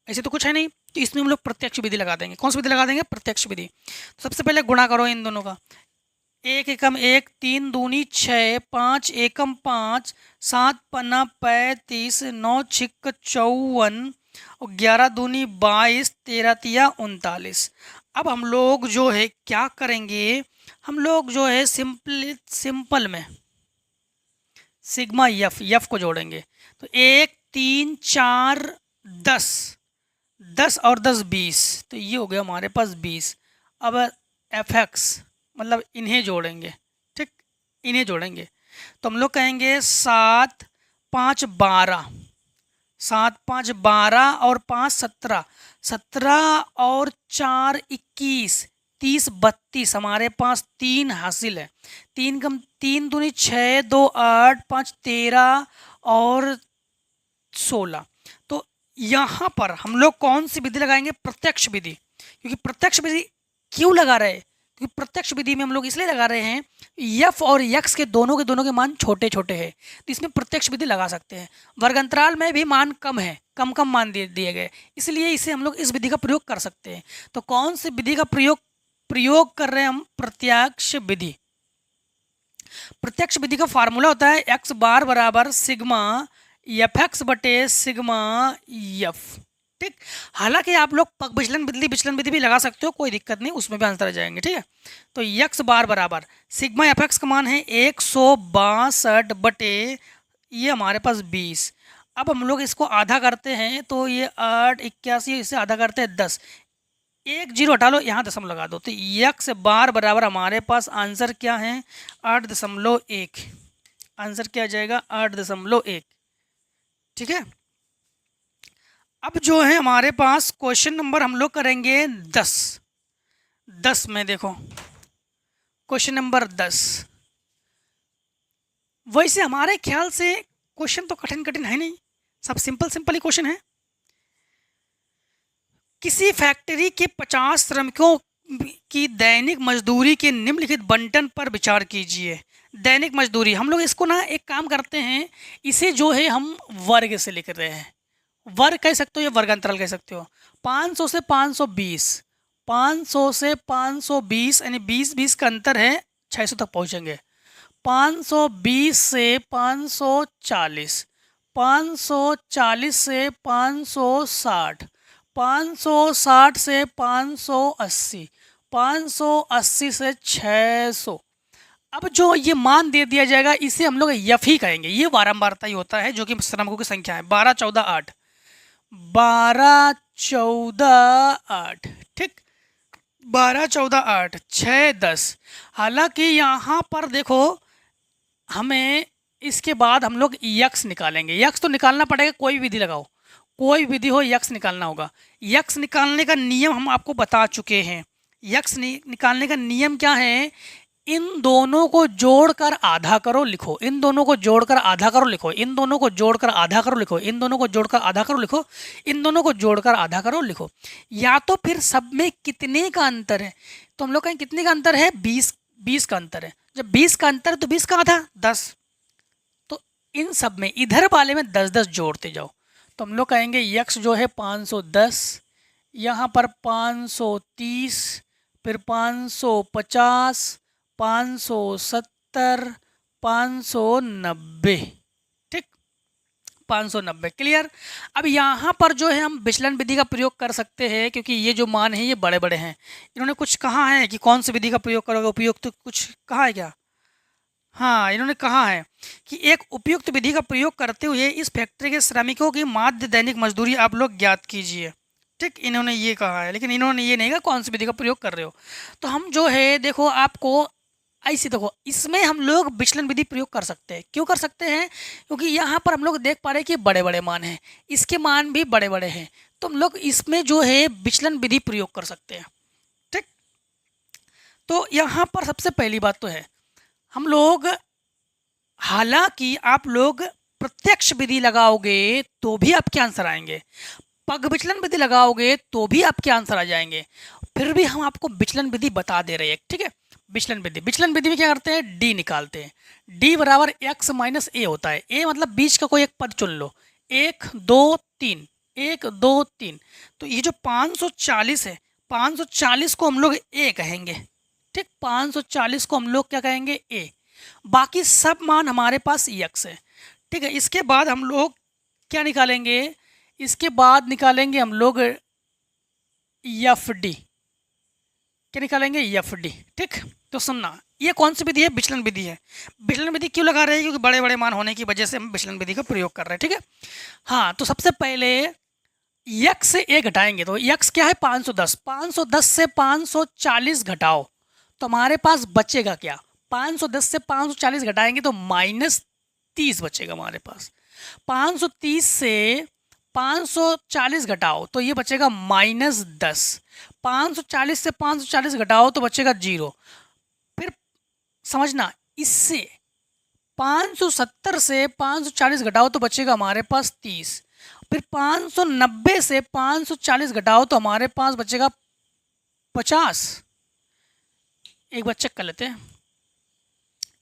ऐसे तो कुछ है नहीं। तो इसमें हम लोग प्रत्यक्ष विधि लगा देंगे। कौन सी विधि लगा देंगे, प्रत्यक्ष विधि। तो सबसे पहले गुणा करो इन दोनों का, 1 एकम 1, 3 दूनी 6, 5 एकम 5, 7 पन्ना 35, 9 छिक 54 और 11 दूनी 22, 13 तिया 39। अब हम लोग जो है क्या करेंगे, हम लोग जो है सिंपल में सिग्मा यफ को जोड़ेंगे। तो 1 3 4 10, 10 और 10 20, तो ये हो गया हमारे पास 20। अब एफ एक्स मतलब इन्हें जोड़ेंगे, ठीक, इन्हें जोड़ेंगे, तो हम लोग कहेंगे 7 5 12, 7 5 12 और 5 17, 17 और 4 21, 30 32। हमारे पास 3 हासिल है। 3 कम 3 दूनी 6, 2 8, 5 13 और 16। तो यहाँ पर हम लोग कौन सी विधि लगाएंगे? प्रत्यक्ष विधि। क्योंकि प्रत्यक्ष विधि क्यों लगा रहे हैं? क्योंकि प्रत्यक्ष विधि में हम लोग इसलिए लगा रहे हैं, यफ और यक्स के दोनों के मान छोटे छोटे हैं, तो इसमें प्रत्यक्ष विधि लगा सकते हैं। वर्ग अंतराल में भी मान कम है, कम कम मान दिए गए, इसलिए इसे हम लोग इस विधि का प्रयोग कर सकते हैं। तो कौन सी विधि का प्रयोग कर रहे हैं हम? प्रत्यक्ष विधि। प्रत्यक्ष विधि का फार्मूला होता है एक्स बार बराबर सिग्मा एफ एक्स बटे सिग्मा एफ। ठीक, हालांकि आप लोग पग विचलन विधि भी लगा सकते हो, कोई दिक्कत नहीं, उसमें भी आंसर आ जाएंगे। ठीक है, तो एक्स बार बराबर सिग्मा एफ एक्स का मान है 162 बटे ये हमारे पास 20। अब हम लोग इसको आधा करते हैं तो ये 881, इसे आधा करते हैं 10, 1 0 हटा लो, यहाँ दशमलव लगा दो, तो एक्स बार बराबर हमारे पास आंसर क्या है? 8.1। आंसर क्या आ जाएगा? 8.1। ठीक है, अब जो है हमारे पास क्वेश्चन नंबर हम लोग करेंगे 10 में। देखो क्वेश्चन नंबर 10, वैसे हमारे ख्याल से क्वेश्चन तो कठिन है नहीं, सब सिंपल ही क्वेश्चन है। किसी फैक्ट्री के 50 श्रमिकों की दैनिक मजदूरी के निम्नलिखित बंटन पर विचार कीजिए। दैनिक मजदूरी, हम लोग इसको ना एक काम करते हैं, इसे जो है हम वर्ग से लिख रहे हैं। वर्ग कह सकते हो या वर्गांतराल कह सकते हो। 500 से 520, 500 से 520 यानी 20 का अंतर है, 600 तक पहुंचेंगे। 520 से 540, 540 से 560, 560 से 580, 580 से 600। अब जो ये मान दे दिया जाएगा इसे हम लोग यफ ही कहेंगे। ये बारंबारता ही होता है, जो कि श्रमिकों की संख्या है 12 14 8, 12 14 8। ठीक, 12 14 8, 6 10। हालांकि यहाँ पर देखो हमें इसके बाद हम लोग यक्स निकालेंगे। यक्स तो निकालना पड़ेगा, कोई विधि लगाओ, कोई विधि हो, यक्स निकालना होगा। यक्स निकालने का नियम हम आपको बता चुके हैं। यक्स निकालने का नियम क्या है? इन दोनों को जोड़कर आधा करो लिखो, इन दोनों को जोड़कर आधा करो लिखो, इन दोनों को जोड़कर आधा करो लिखो, इन दोनों को जोड़कर आधा करो लिखो, इन दोनों को जोड़कर आधा करो लिखो। या तो फिर सब में कितने का अंतर है, तो हम लोग कहें कितने का अंतर है? 20 का अंतर है। जब 20 का अंतर है तो 20 का आधा 10, तो इन सब में इधर वाले में 10 जोड़ते जाओ। तो हम लोग कहेंगे यक्स जो है 510, यहाँ पर 530, फिर 550, 570, 590। ठीक, 590 क्लियर। अब यहाँ पर जो है हम विचलन विधि का प्रयोग कर सकते हैं, क्योंकि ये जो मान है ये बड़े बड़े हैं। इन्होंने कुछ कहा है कि कौन सी विधि का प्रयोग करोगे, उपयुक्त तो कुछ कहा है क्या? हाँ, इन्होंने कहा है कि एक उपयुक्त विधि का प्रयोग करते हुए इस फैक्ट्री के श्रमिकों की माध्य दैनिक मजदूरी आप लोग ज्ञात कीजिए। ठीक, इन्होंने ये कहा है, लेकिन इन्होंने ये नहीं कहा कौन सी विधि का प्रयोग कर रहे हो। तो हम जो है देखो आपको ऐसे देखो, इसमें हम लोग विचलन विधि प्रयोग कर सकते हैं। क्यों कर सकते हैं? क्योंकि यहाँ पर हम लोग देख पा रहे हैं कि बड़े बड़े मान हैं, इसके मान भी बड़े बड़े हैं, तो हम लोग इसमें जो है विचलन विधि प्रयोग कर सकते हैं। ठीक, तो यहाँ पर सबसे पहली बात तो है हम लोग, हालांकि आप लोग प्रत्यक्ष विधि लगाओगे तो भी आपके आंसर आएंगे, पग विचलन विधि लगाओगे तो भी आपके आंसर आ जाएंगे, फिर भी हम आपको विचलन विधि बता दे रहे हैं। ठीक है, विचलन विधि में क्या करते हैं? डी निकालते हैं। डी बराबर एक्स माइनस ए होता है। ए मतलब बीच का कोई एक पद चुन लो, 1 2 3, 1 2 3। तो ये जो 540 है, 540 को हम लोग ए कहेंगे। ठीक, 540 को हम लोग क्या कहेंगे? ए। बाकी सब मान हमारे पास यक्स है। ठीक है, इसके बाद हम लोग क्या निकालेंगे? इसके बाद निकालेंगे हम लोग एफ डी। क्या निकालेंगे? F D. ठीक, तो सुनना, ये कौन सी विधि है? विचलन विधि है। विचलन विधि क्यों लगा रहे हैं? क्योंकि बड़े बड़े मान होने की वजह से हम विचलन विधि का प्रयोग कर रहे हैं। ठीक है, हाँ, तो सबसे पहले यक्स से ए घटाएंगे, तो यक्स क्या है? 510। 510 से 540 घटाओ तो हमारे पास बचेगा क्या? 510 से 540 घटाएंगे तो -30 बचेगा हमारे पास। 530 से 540 घटाओ तो ये बचेगा -10। 540 से 540 घटाओ तो बचेगा 0। फिर समझना, इससे 570 से 540 घटाओ तो बचेगा हमारे पास 30। फिर 590 से 540 घटाओ तो हमारे पास बचेगा 50। एक बार चेक कर लेते हैं।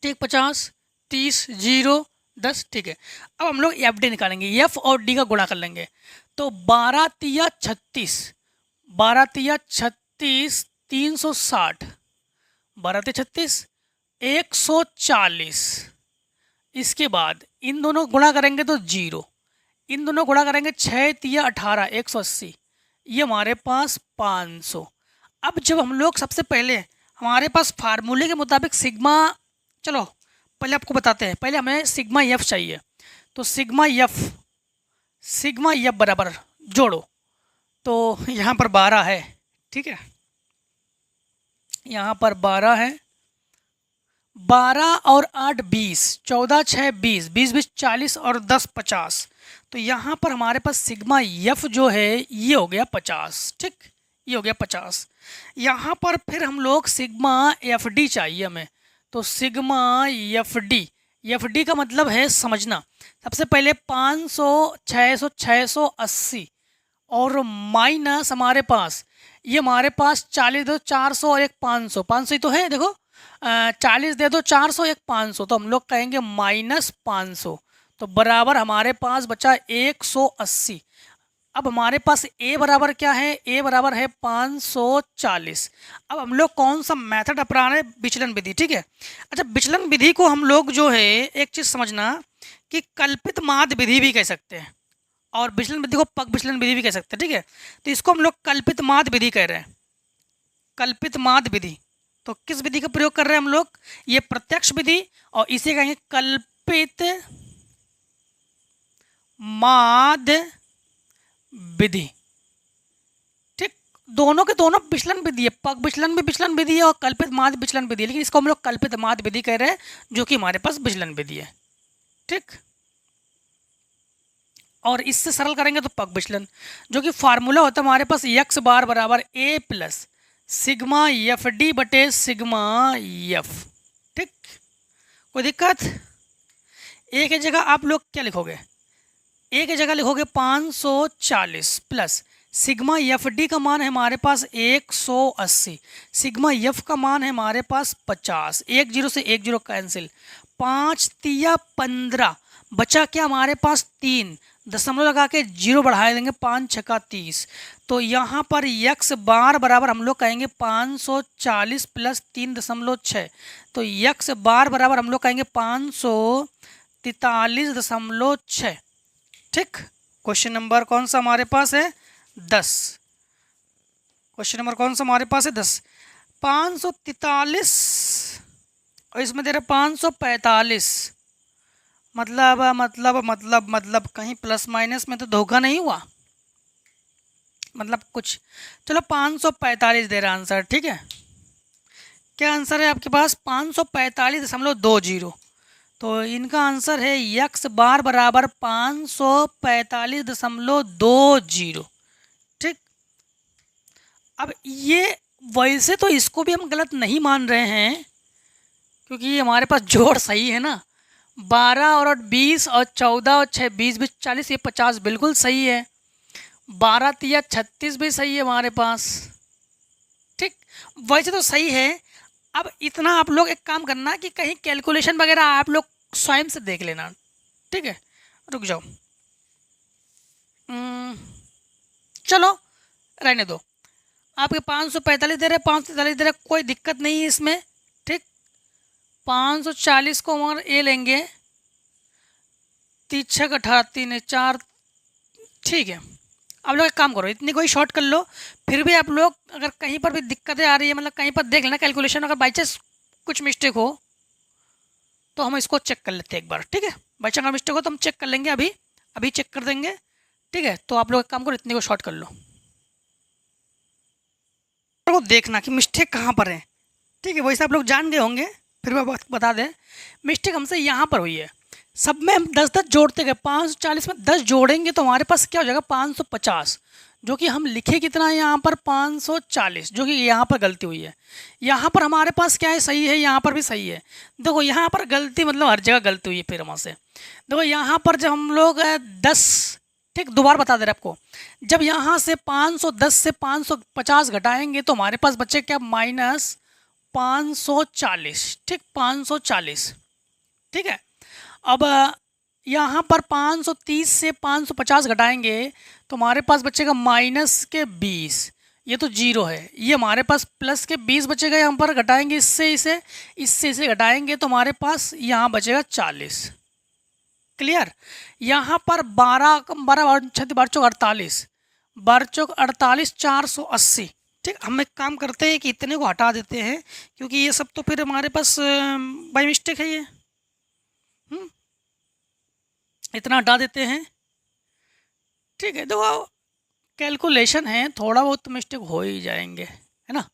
ठीक, 50, 30, 0, 10। ठीक है, अब हम लोग एफ डी निकालेंगे, एफ और डी का गुणा कर लेंगे। तो 12 तिया 36, 12 तिया 36, 360, 12 तिया 36, 140। इसके बाद इन दोनों गुणा करेंगे तो 0, इन दोनों गुणा करेंगे 6 तिया 18, 180, ये हमारे पास 500। अब जब हम लोग सबसे पहले हमारे पास फार्मूले के मुताबिक सिग्मा, चलो पहले आपको बताते हैं, पहले हमें सिग्मा एफ चाहिए। तो सिग्मा एफ बराबर जोड़ो, तो यहाँ पर 12 है। ठीक है, यहाँ पर 12 है, 12 और 8 20, 14 6 20, 20 20 40 और 10 50। तो यहाँ पर हमारे पास सिग्मा एफ जो है ये हो गया 50। ठीक, ये हो गया 50। यहाँ पर फिर हम लोग सिग्मा एफ डी चाहिए हमें। तो सिग्मा एफ डी का मतलब है समझना। सबसे पहले 500, 600, 680 और माइनस हमारे पास ये हमारे पास 40 दो 400 और एक 500, 500 ही तो है, देखो 40 दे दो 400 एक 500, तो हम लोग कहेंगे माइनस 500। तो बराबर हमारे पास बचा 180। अब हमारे पास ए बराबर क्या है, ए बराबर है 540। अब हम लोग कौन सा मेथड अपना रहे हैं, विचलन विधि। ठीक है, अच्छा विचलन विधि को हम लोग जो है एक चीज़ समझना कि कल्पित माध्य विधि भी कह सकते हैं और विचलन विधि को पग विचलन विधि भी कह सकते हैं। ठीक है, तो इसको हम लोग कल्पित माध्य विधि कह रहे हैं, कल्पित माध्य विधि। तो किस विधि का प्रयोग कर रहे हैं हम लोग, ये प्रत्यक्ष विधि और इसे कहेंगे कल्पित माध्य विधि। ठीक, दोनों के दोनों विचलन विधि है, पग विचलन भी विचलन विधि है और कल्पित माध्य विचलन विधि है, लेकिन इसको हम लोग कल्पित माध्य विधि कह रहे हैं जो कि हमारे पास विचलन विधि है। ठीक, और इससे सरल करेंगे तो पग विचलन, जो कि फार्मूला होता है हमारे पास एक्स बार बराबर ए प्लस सिग्मा एफ डी बटे सिग्मा एफ। ठीक, कोई दिक्कत? ए की जगह आप लोग क्या लिखोगे, ए की जगह लिखोगे 540 प्लस सिग्मा एफ डी का मान है हमारे पास 180, सिग्मा एफ का मान है हमारे पास 50, 1 0 से 1 0 कैंसिल, 5 तिया 15, बचा क्या हमारे पास 3, दशमलव लगा के 0 बढ़ा देंगे, 5 छक्का 30। तो यहाँ पर यक्स बार बराबर हम लोग कहेंगे 540 प्लस 3.6, तो यक्स बार बराबर हम लोग कहेंगे 543.6। ठीक, क्वेश्चन नंबर कौन सा हमारे पास है, 10। क्वेश्चन नंबर कौन सा हमारे पास है, 10। 543 और इसमें दे रहे 545, मतलब कहीं प्लस माइनस में तो धोखा नहीं हुआ, मतलब कुछ, चलो 545 दे रहा आंसर। ठीक है, क्या आंसर है आपके पास, 545.20। तो इनका आंसर है यक्स बार बराबर 545.20। ठीक, अब ये वैसे तो इसको भी हम गलत नहीं मान रहे हैं क्योंकि हमारे पास जोड़ सही है ना, 12 और 8 20 और 14 और 6 20 20 40, ये 50 बिल्कुल सही है, 12 तिया 36 भी सही है हमारे पास। ठीक, वैसे तो सही है। अब इतना आप लोग एक काम करना कि कहीं कैलकुलेशन वगैरह आप लोग स्वयं से देख लेना। ठीक है, रुक जाओ, चलो रहने दो, आपके 545 दे रहे, 543 दे रहे, कोई दिक्कत नहीं है इसमें। ठीक, 540 को हम ए लेंगे, 3 6 18 3 4। ठीक है, आप लोग एक काम करो, इतनी कोई शॉर्ट कर लो, फिर भी आप लोग अगर कहीं पर भी दिक्कतें आ रही है, मतलब कहीं पर देख लेना कैलकुलेशन, अगर बाई चांस कुछ मिस्टेक हो तो हम इसको चेक कर लेते हैं एक बार। ठीक है, बाई चांस अगर मिस्टेक हो तो हम चेक कर लेंगे, अभी चेक कर देंगे। ठीक है, तो आप लोग एक काम करो, इतनी को शॉर्ट कर लो, तो देखना कि मिस्टेक कहाँ पर है। ठीक है, वैसे आप लोग जान गए होंगे, फिर मैं बता दें, मिस्टेक हमसे यहाँ पर हुई है। सब में हम 10 10 जोड़ते गए, 540 में 10 जोड़ेंगे तो हमारे पास क्या हो जाएगा 550, जो कि हम लिखे कितना है यहाँ पर 540, जो कि यहाँ पर गलती हुई है। यहाँ पर हमारे पास क्या है, सही है, यहाँ पर भी सही है। देखो यहाँ पर गलती मतलब हर जगह गलती हुई है फिर वहाँ से। देखो यहाँ पर जब हम लोग 10, ठीक, दोबारा बता दे रहे आपको, जब यहाँ से 510 से 550 घटाएंगे तो हमारे पास बचे क्या, -540, ठीक, 540, ठीक है। अब यहाँ पर 530 से 550 घटाएंगे तो हमारे पास बचेगा -20, ये तो 0 है, ये हमारे पास +20 बचेगा। यहाँ पर घटाएंगे इससे इसे घटाएंगे तो हमारे पास यहाँ बचेगा 40। क्लियर। यहाँ पर 12 चौक 48, 480, ठीक। हम एक काम करते हैं कि इतने को हटा देते हैं, क्योंकि ये सब तो फिर हमारे पास बाय मिस्टेक है ये। इतना हटा देते हैं, ठीक है। देखो कैलकुलेशन है, थोड़ा बहुत मिस्टेक हो ही जाएंगे, है ना।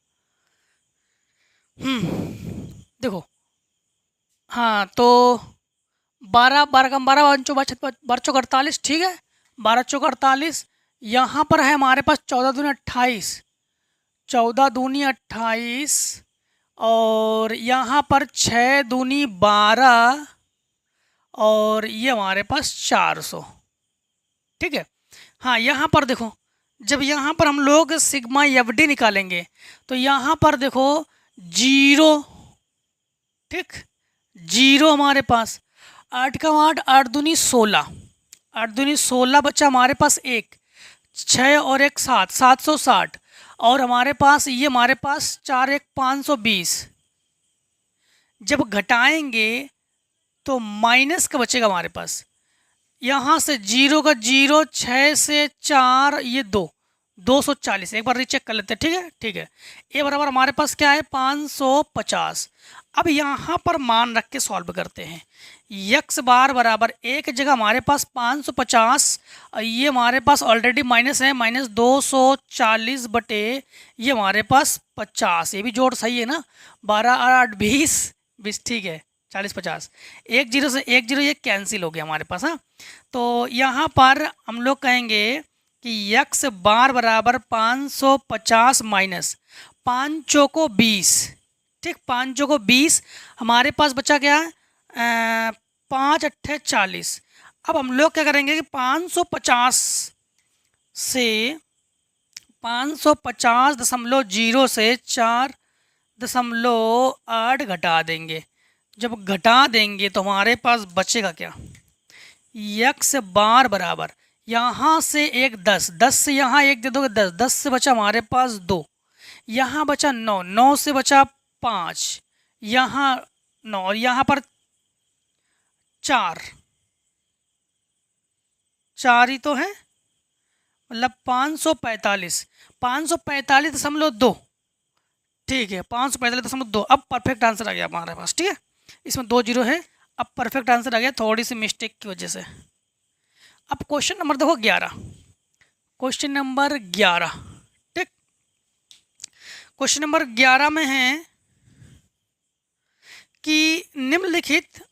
देखो हाँ, तो 12 चौक 48, ठीक है, 12 चौक 48। यहाँ पर है हमारे पास 14 दूनी 28, 14 दूनी 28, और यहाँ पर 6 दूनी 12, और ये हमारे पास 400, ठीक है। हाँ, यहाँ पर देखो, जब यहाँ पर हम लोग सिग्मा एफडी निकालेंगे तो यहाँ पर देखो 0, ठीक, 0 हमारे पास, 8 का 8, 8 दूनी 16, 8 दूनी 16 बच्चा हमारे पास 1, 6 और 1 7, 760, और हमारे पास ये हमारे पास 4 1 520। जब घटाएंगे तो माइनस का बचेगा हमारे पास, यहाँ से 0 का 0, 6 से 4, ये 240। एक बार रीचेक कर लेते हैं, ठीक है, ठीक है। ए बराबर हमारे पास क्या है, 550। अब यहाँ पर मान रख के सॉल्व करते हैं। यक्स बार बराबर एक जगह हमारे पास 550, ये हमारे पास ऑलरेडी माइनस है, -240 बटे ये हमारे पास 50, ये भी जोड़ सही है ना, 12 8 20, ठीक है, 40 50, 1 0 से 1 0 ये कैंसिल हो गया हमारे पास। हाँ, तो यहाँ पर हम लोग कहेंगे कि यक्स बार बराबर 550 माइनस 5 चौको 20, ठीक, 5 चौको 20, हमारे पास बचा क्या, 5 अट्ठे 40। अब हम लोग क्या करेंगे कि 550 से 550.0 से 4.8 घटा देंगे। जब घटा देंगे तो हमारे पास बचेगा क्या, यक्स बार बराबर यहाँ से एक 10, 10 से यहाँ एक दे दोगे 10, 10 से बचा हमारे पास 2, यहाँ बचा 9, 9 से बचा 5, यहाँ 9, और यहाँ पर 4 ही तो है, मतलब 545.2, ठीक है, 545.2। अब परफेक्ट आंसर आ गया हमारे पास, ठीक है। इसमें 2 0 है, अब परफेक्ट आंसर आ गया थोड़ी सी मिस्टेक की वजह से। अब क्वेश्चन नंबर देखो 11, क्वेश्चन नंबर 11, ठीक। क्वेश्चन नंबर 11 में है कि निम्नलिखित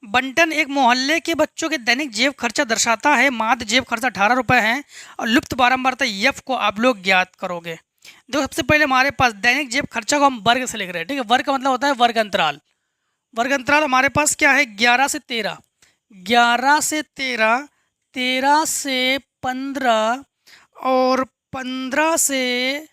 बंटन एक मोहल्ले के बच्चों के दैनिक जेब खर्चा दर्शाता है। माध्य जेब खर्चा 18 रुपये है और लुप्त बारंबारता यफ को आप लोग ज्ञात करोगे। देखो सबसे पहले हमारे पास दैनिक जेब खर्चा को हम वर्ग से लिख रहे हैं, ठीक है। वर्ग का मतलब होता है वर्ग अंतराल। वर्ग अंतराल हमारे पास क्या है, 11 से 13, 11 से 13, 13 से 15, और 15 से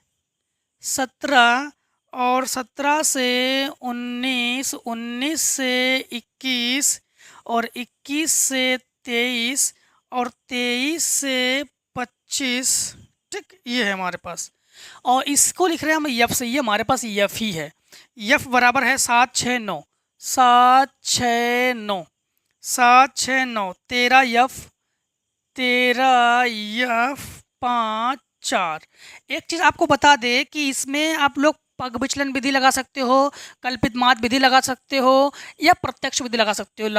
17, और 17 से 19, 19 से 21, और 21 से 23, और 23 से 25, ठीक, ये है हमारे पास। और इसको लिख रहे हैं हम यफ से, ये हमारे पास यफ ही है। यफ बराबर है 7 6 9, 7 6 9, 7 6 9, 13 यफ, 13 यफ, 5 4। एक चीज़ आपको बता दे कि इसमें आप लोग पग विचलन विधि लगा सकते हो, कल्पित मात विधि लगा सकते हो, या प्रत्यक्ष विधि लगा सकते हो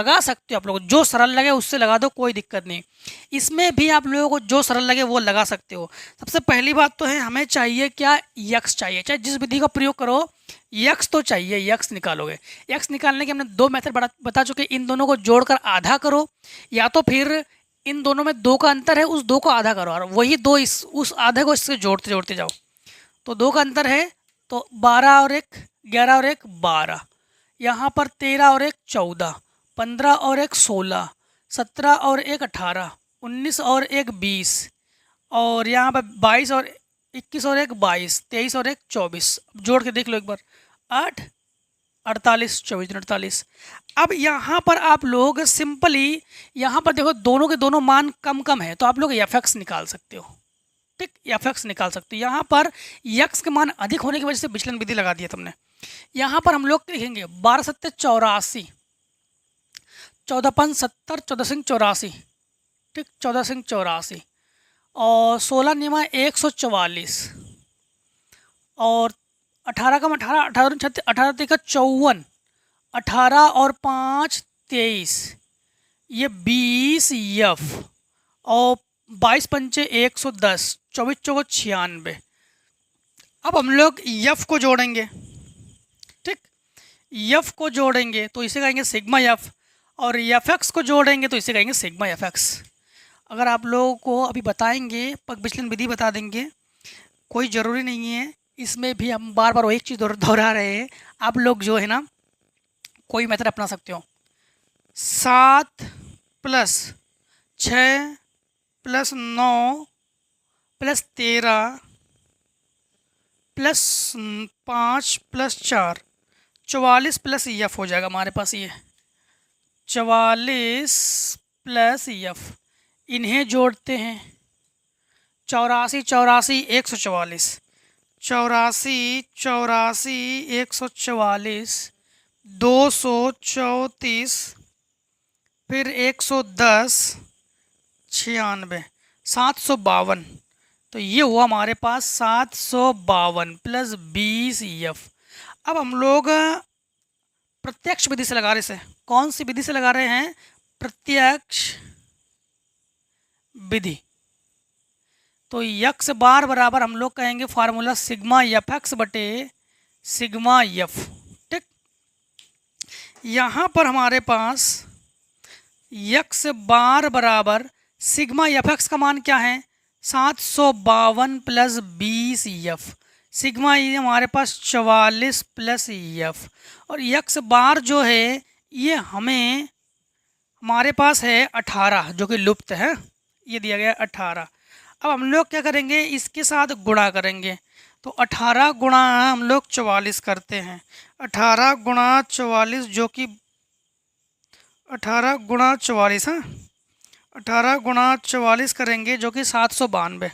आप लोग जो सरल लगे उससे लगा दो, कोई दिक्कत नहीं। इसमें भी आप लोगों को जो सरल लगे वो लगा सकते हो। सबसे पहली बात तो है हमें चाहिए क्या, यक्स चाहिए। चाहे जिस विधि का प्रयोग करो यक्स तो चाहिए, यक्स निकालोगे। यक्स निकालने के हमने 2 मेथड बता चुके, इन दोनों को जोड़कर आधा करो, या तो फिर इन दोनों में 2 का अंतर है, उस 2 को आधा करो और वही 2 उस आधे को इससे जोड़ते जोड़ते जाओ। तो 2 का अंतर है, तो 12 और 1 11 और 1 12, यहाँ पर 13 और 1 14, 15 और 1 16, 17 और 1 18, 19 और 1 20, और यहाँ पर 22 और 21 और 1 22, 23 और 1 24। जोड़ के देख लो एक बार, 8 48 24 48। अब यहाँ पर आप लोग सिंपली यहाँ पर देखो दोनों के दोनों मान कम कम है, तो आप लोग एफ एक्स निकाल सकते हो। ठीक, एफ एक्स निकाल सकते हो। यहाँ पर यक्स के मान अधिक होने की वजह से विचलन विधि लगा दिया तुमने। यहाँ पर हम लोग लिखेंगे 12 सत्ते 84, 14 5 70, 14 सिंह 84। ठीक, 14 सिंह 84, और 16 नियमा 144, और 18 का 18, 18 36, 18 का 54, 18 और 5 23, ये 20 यफ, और 22 पंचे 110, 24 चौको 96। अब हम लोग यफ को जोड़ेंगे। ठीक, यफ को जोड़ेंगे तो इसे कहेंगे सिग्मा यफ, और एफ एक्स को जोड़ेंगे तो इसे कहेंगे सिग्मा एफ एक्स। अगर आप लोगों को अभी बताएंगे, पग विचलन विधि बता देंगे, कोई ज़रूरी नहीं है, इसमें भी हम बार बार वो एक चीज़ दोहरा रहे हैं। आप लोग जो है ना कोई मेथड अपना सकते हो। 7 plus 6 plus 9 plus 13 plus 5 plus 4, 44 plus F हो जाएगा हमारे पास। ये 44 प्लस एफ, इन्हें जोड़ते हैं। 84 84 144, 84 84 144, 234, फिर 110, 96, 752। तो ये हुआ हमारे पास 752 प्लस 20 एफ। अब हम लोग प्रत्यक्ष विधि से लगा रहे हैं। कौन सी विधि से लगा रहे हैं? प्रत्यक्ष विधि। तो यक्स बार बराबर हम लोग कहेंगे फार्मूला सिग्मा एफ एक्स बटे सिग्मा एफ। ठीक, यहाँ पर हमारे पास यक्स बार बराबर सिग्मा एफ एक्स का मान क्या है? 752 प्लस 20 एफ। सिग्मा ये हमारे पास 44 प्लस एफ, और यक्स बार जो है ये हमारे पास है 18, जो कि लुप्त है, ये दिया गया 18। अब हम लोग क्या करेंगे? इसके साथ गुणा करेंगे। तो 18 गुणा हम लोग 44 करते हैं। 18 गुणा 44 जो कि 18 गुणा 44, हाँ 18 गुणा 44 करेंगे जो कि 792।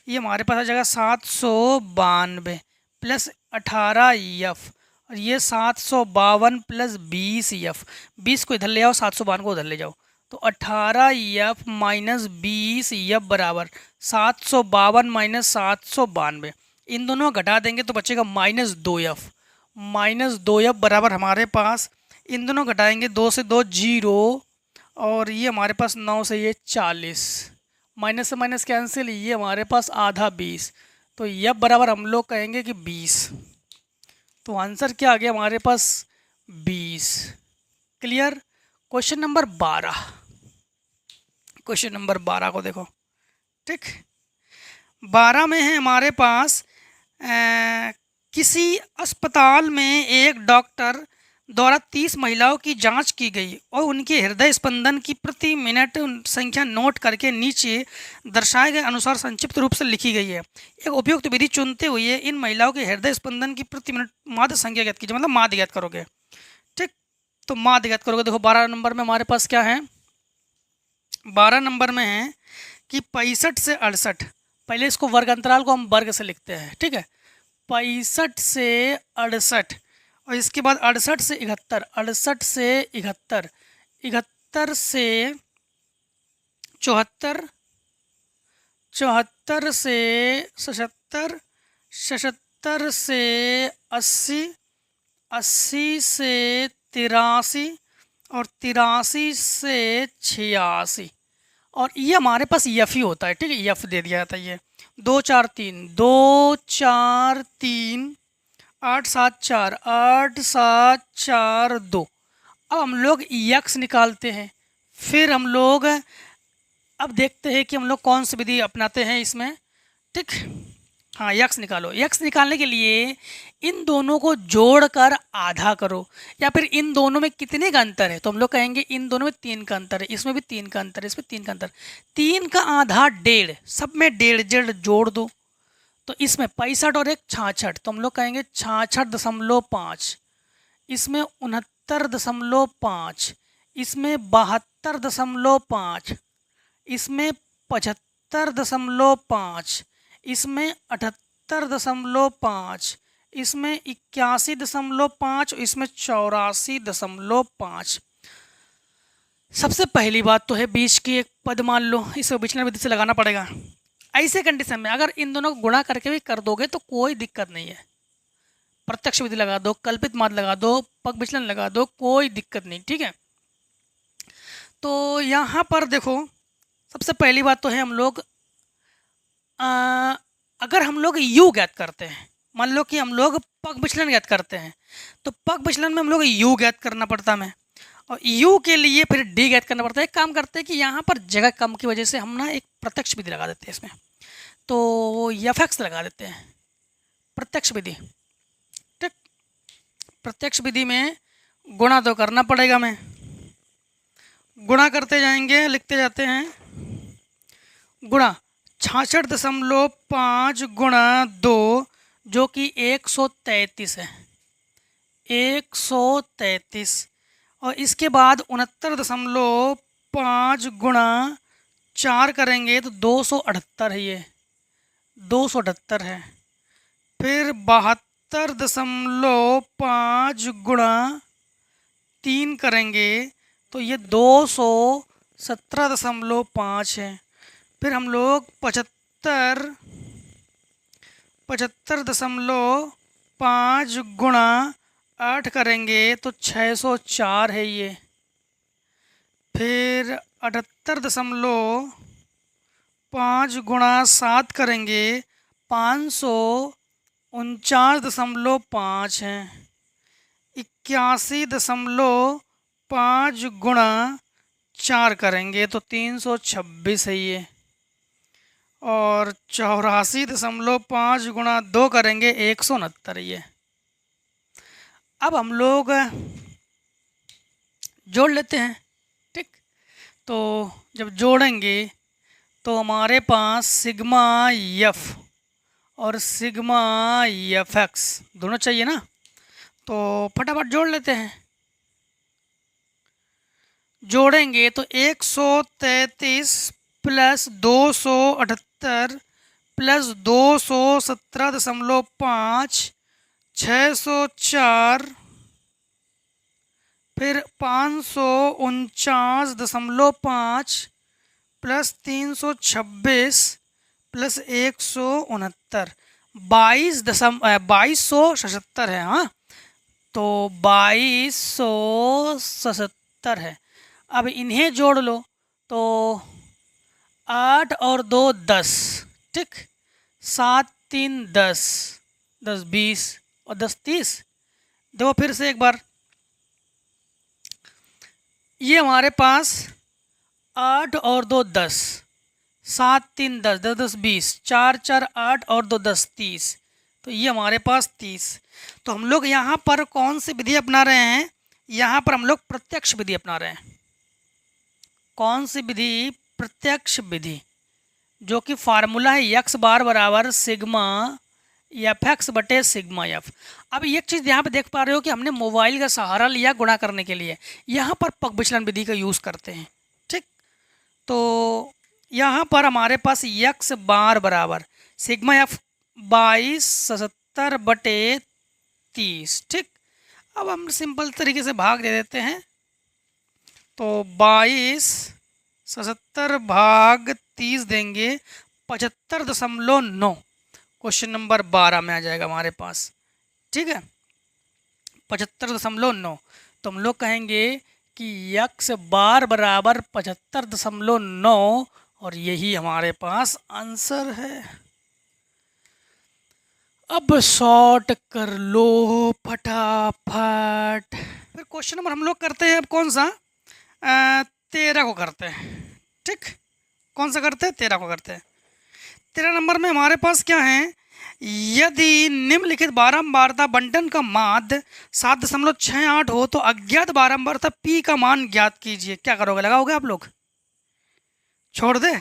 ये हमारे पास आ जाएगा 792 प्लस 18 एफ, और ये 752 प्लस 20 एफ। 20 को इधर ले आओ, 752 को उधर ले जाओ, तो 18 एफ माइनस 20 एफ बराबर 752 माइनस 792। इन दोनों को घटा देंगे तो बचेगा -2 एफ। -2 एफ बराबर हमारे पास, इन दोनों घटाएंगे 2 से 2 0, और ये हमारे पास 9 से ये 40, माइनस से माइनस कैंसिल, ये हमारे पास आधा 20। तो एफ बराबर हम लोग कहेंगे कि 20। तो आंसर क्या आ गया हमारे पास? 20। Clear? Question number 12, question number 12 को देखो। ठीक, 12 में है हमारे पास किसी अस्पताल में एक डॉक्टर द्वारा 30 महिलाओं की जांच की गई और उनके हृदय स्पंदन की प्रति मिनट संख्या नोट करके नीचे दर्शाए गए अनुसार संक्षिप्त रूप से लिखी गई है। एक उपयुक्त विधि चुनते हुए इन महिलाओं के हृदय स्पंदन की प्रति मिनट माध्य संख्या ज्ञात कीजिए, मतलब माध्य ज्ञात करोगे। ठीक, तो माध्य ज्ञात करोगे। देखो 12 नंबर में हमारे पास क्या है? 12 नंबर में है कि 65 से 68। पहले इसको वर्ग अंतराल को हम वर्ग से लिखते हैं। ठीक है, 65 से 68, और इसके बाद 68 से 71, 68 से 71, 71 से 74, 74 से 77, 77 से 80, 80 से 83, और 83 से 86, और ये हमारे पास एफ ही होता है। ठीक है, एफ दे दिया जाता है। ये 2 4 3, 2 4 3, 8 7 4, 8 7 4 2। अब हम लोग यक्स निकालते हैं, फिर हम लोग अब देखते हैं कि हम लोग कौन सी विधि अपनाते हैं इसमें। ठीक, हाँ, यक्स निकालो। यक्स निकालने के लिए इन दोनों को जोड़कर आधा करो, या फिर इन दोनों में कितने का अंतर है, तो हम लोग कहेंगे इन दोनों में 3 का अंतर है, इसमें भी 3 का अंतर है, इसमें 3 का अंतर। 3 का आधा 1.5, सब में 1.5 जोड़ दो, तो इसमें 65 और एक 66, तो हम लोग कहेंगे 66.5। इसमें 69.5, इसमें 72.5, इसमें 75.5, इसमें 78.5, इसमें 81.5, इसमें 84.5। सबसे पहली बात तो है बीच की एक पद मान लो, इसे विचलन विधि से लगाना पड़ेगा। ऐसे कंडीशन में अगर इन दोनों को गुणा करके भी कर दोगे तो कोई दिक्कत नहीं है। प्रत्यक्ष विधि लगा दो, कल्पित माध्य लगा दो, पग विचलन लगा दो, कोई दिक्कत नहीं। ठीक है, तो यहाँ पर देखो, सबसे पहली बात तो है हम लोग अगर हम लोग u ज्ञात करते हैं, मान लो कि हम लोग पग विचलन ज्ञात करते हैं, तो पग विचलन में हम लोग u ज्ञात करना पड़ता है, और u के लिए फिर d ज्ञात करना पड़ता है। एक काम करते हैं कि यहाँ पर जगह कम की वजह से हम ना एक प्रत्यक्ष विधि लगा देते हैं इसमें, तो fx लगा देते हैं, प्रत्यक्ष विधि। ठीक, प्रत्यक्ष विधि में गुणा तो करना पड़ेगा, हमें गुणा करते जाएंगे, लिखते जाते हैं। गुणा 66.5 गुणा 2 जो कि 133 है, 133, और इसके बाद 69.5 गुणा 4 करेंगे तो 278 है, ये 278 है। फिर 72.5 गुणा 3 करेंगे तो ये 217.5 है। फिर हम लोग 75.5 गुणा 8 करेंगे तो 604 है ये। फिर 78.5 गुणा 7 करेंगे 549.5 है। 81.5 गुणा 4 करेंगे तो 326 है ये। और 84.5 गुणा 2 करेंगे 169 ये। अब हम लोग जोड़ लेते हैं। ठीक, तो जब जोड़ेंगे तो हमारे पास सिग्मा एफ और सिग्मा एफ एक्स दोनों चाहिए ना, तो फटाफट जोड़ लेते हैं। जोड़ेंगे तो 133 प्लस 278 प्लस 217.5 604, फिर 549.5 प्लस 326 प्लस 169 2277 है। हाँ, तो 2277 है। अब इन्हें जोड़ लो तो 8 और 2 10, ठीक, 7 3 10, 10 20 और 10 30। देखो फिर से एक बार, ये हमारे पास 8 और 2 10, 7 3 10, 10 10 20, 4 4 8 और 2 10 30, तो ये हमारे पास 30। तो हम लोग यहाँ पर कौन सी विधि अपना रहे हैं? यहाँ पर हम लोग प्रत्यक्ष विधि अपना रहे हैं। कौन सी विधि? प्रत्यक्ष विधि, जो कि फार्मूला है यक्स बार बराबर सिग्मा एफ एक्स बटे सिग्मा एफ। अब एक चीज़ यहाँ पे देख पा रहे हो कि हमने मोबाइल का सहारा लिया गुणा करने के लिए, यहाँ पर पग विचलन विधि का यूज़ करते हैं। ठीक, तो यहाँ पर हमारे पास यक्स बार बराबर सिग्मा एफ 2277 बटे 30। ठीक, अब हम सिंपल तरीके से भाग दे देते हैं, तो 2277 भाग 30 देंगे 75.9, क्वेश्चन नंबर 12 में आ जाएगा हमारे पास। ठीक है, 75.9। तो हम लोग कहेंगे कि यक्स बार बराबर 75.9 और यही हमारे पास आंसर है। अब सॉर्ट कर लो फटाफट। फिर क्वेश्चन नंबर हम लोग करते हैं अब कौन सा? 13 को करते हैं। ठीक, कौन सा करते हैं, 13 को करते हैं। 13 नंबर में हमारे पास क्या है, यदि निम्नलिखित बारंबारता बंटन का माध्य 7.68 हो तो अज्ञात बारंबारता p का मान ज्ञात कीजिए। क्या करोगे, लगाओगे आप लोग, छोड़ दे।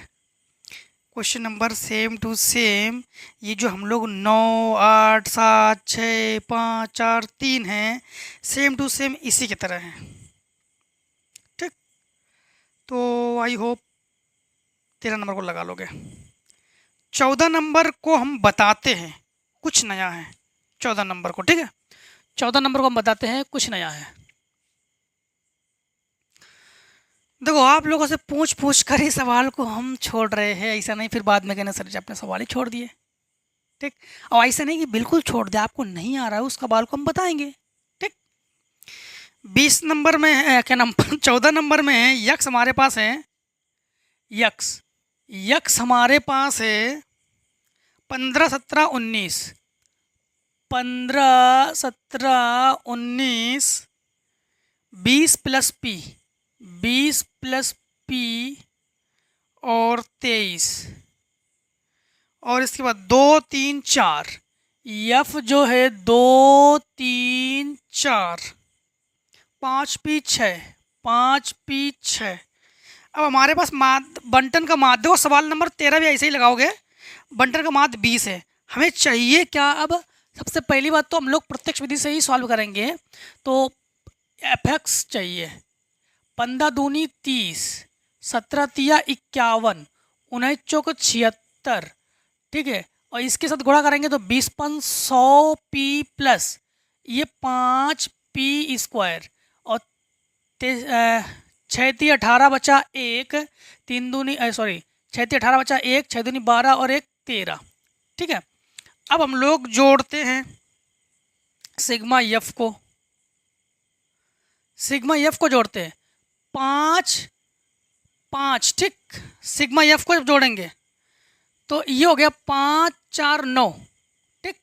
Question number same to same, ये जो हम लोग 9, 8, 7, 6, 5, 4, 3 हैं, सेम टू सेम इसी की तरह है। ठीक, तो आई होप 13 नंबर को लगा लोगे। 14 नंबर को हम बताते हैं कुछ नया है। 14 नंबर को, ठीक है, 14 नंबर को हम बताते हैं कुछ नया है। देखो, आप लोगों से पूछ कर ही सवाल को हम छोड़ रहे हैं, ऐसा नहीं फिर बाद में कहना सर जी आपने सवाल ही छोड़ दिए। ठीक, और ऐसा नहीं कि बिल्कुल छोड़ दे, आपको नहीं आ रहा है उस सवाल को हम बताएंगे। ठीक, 20 नंबर में है, क्या नंबर 14 नंबर में है, यक्स हमारे पास है, यक्स हमारे पास है 15, 17, 19, 15, 17, 19, 20 प्लस पी, 20 प्लस पी और 23, और इसके बाद 2, 3, 4, एफ जो है 2, 3, 4, 5 पी 6, 5 पी 6। अब हमारे पास बंटन का माध्य, देखो सवाल नंबर 13 भी ऐसे ही लगाओगे, बंटन का माध्य 20 है। हमें चाहिए क्या, अब सबसे पहली बात तो हम लोग प्रत्यक्ष विधि से ही सॉल्व करेंगे, तो एफ एक्स चाहिए। 15 दूनी 30, 17 तिया 51, 19 चौक 76, ठीक है, और इसके साथ गुणा करेंगे तो 20 5 100 पी प्लस ये 5 पी स्क्वायर, और 6 ती 18 बचा 1, 3 दूनी 6 ती 18 बचा 1, 6 दूनी 12 और 1 13। ठीक है, अब हम लोग जोड़ते हैं सिग्मा एफ को, सिग्मा एफ को जोड़ते हैं 5, 5, ठीक, सिग्मा एफ को जब जोड़ेंगे तो ये हो गया 5, 4, 9, ठीक,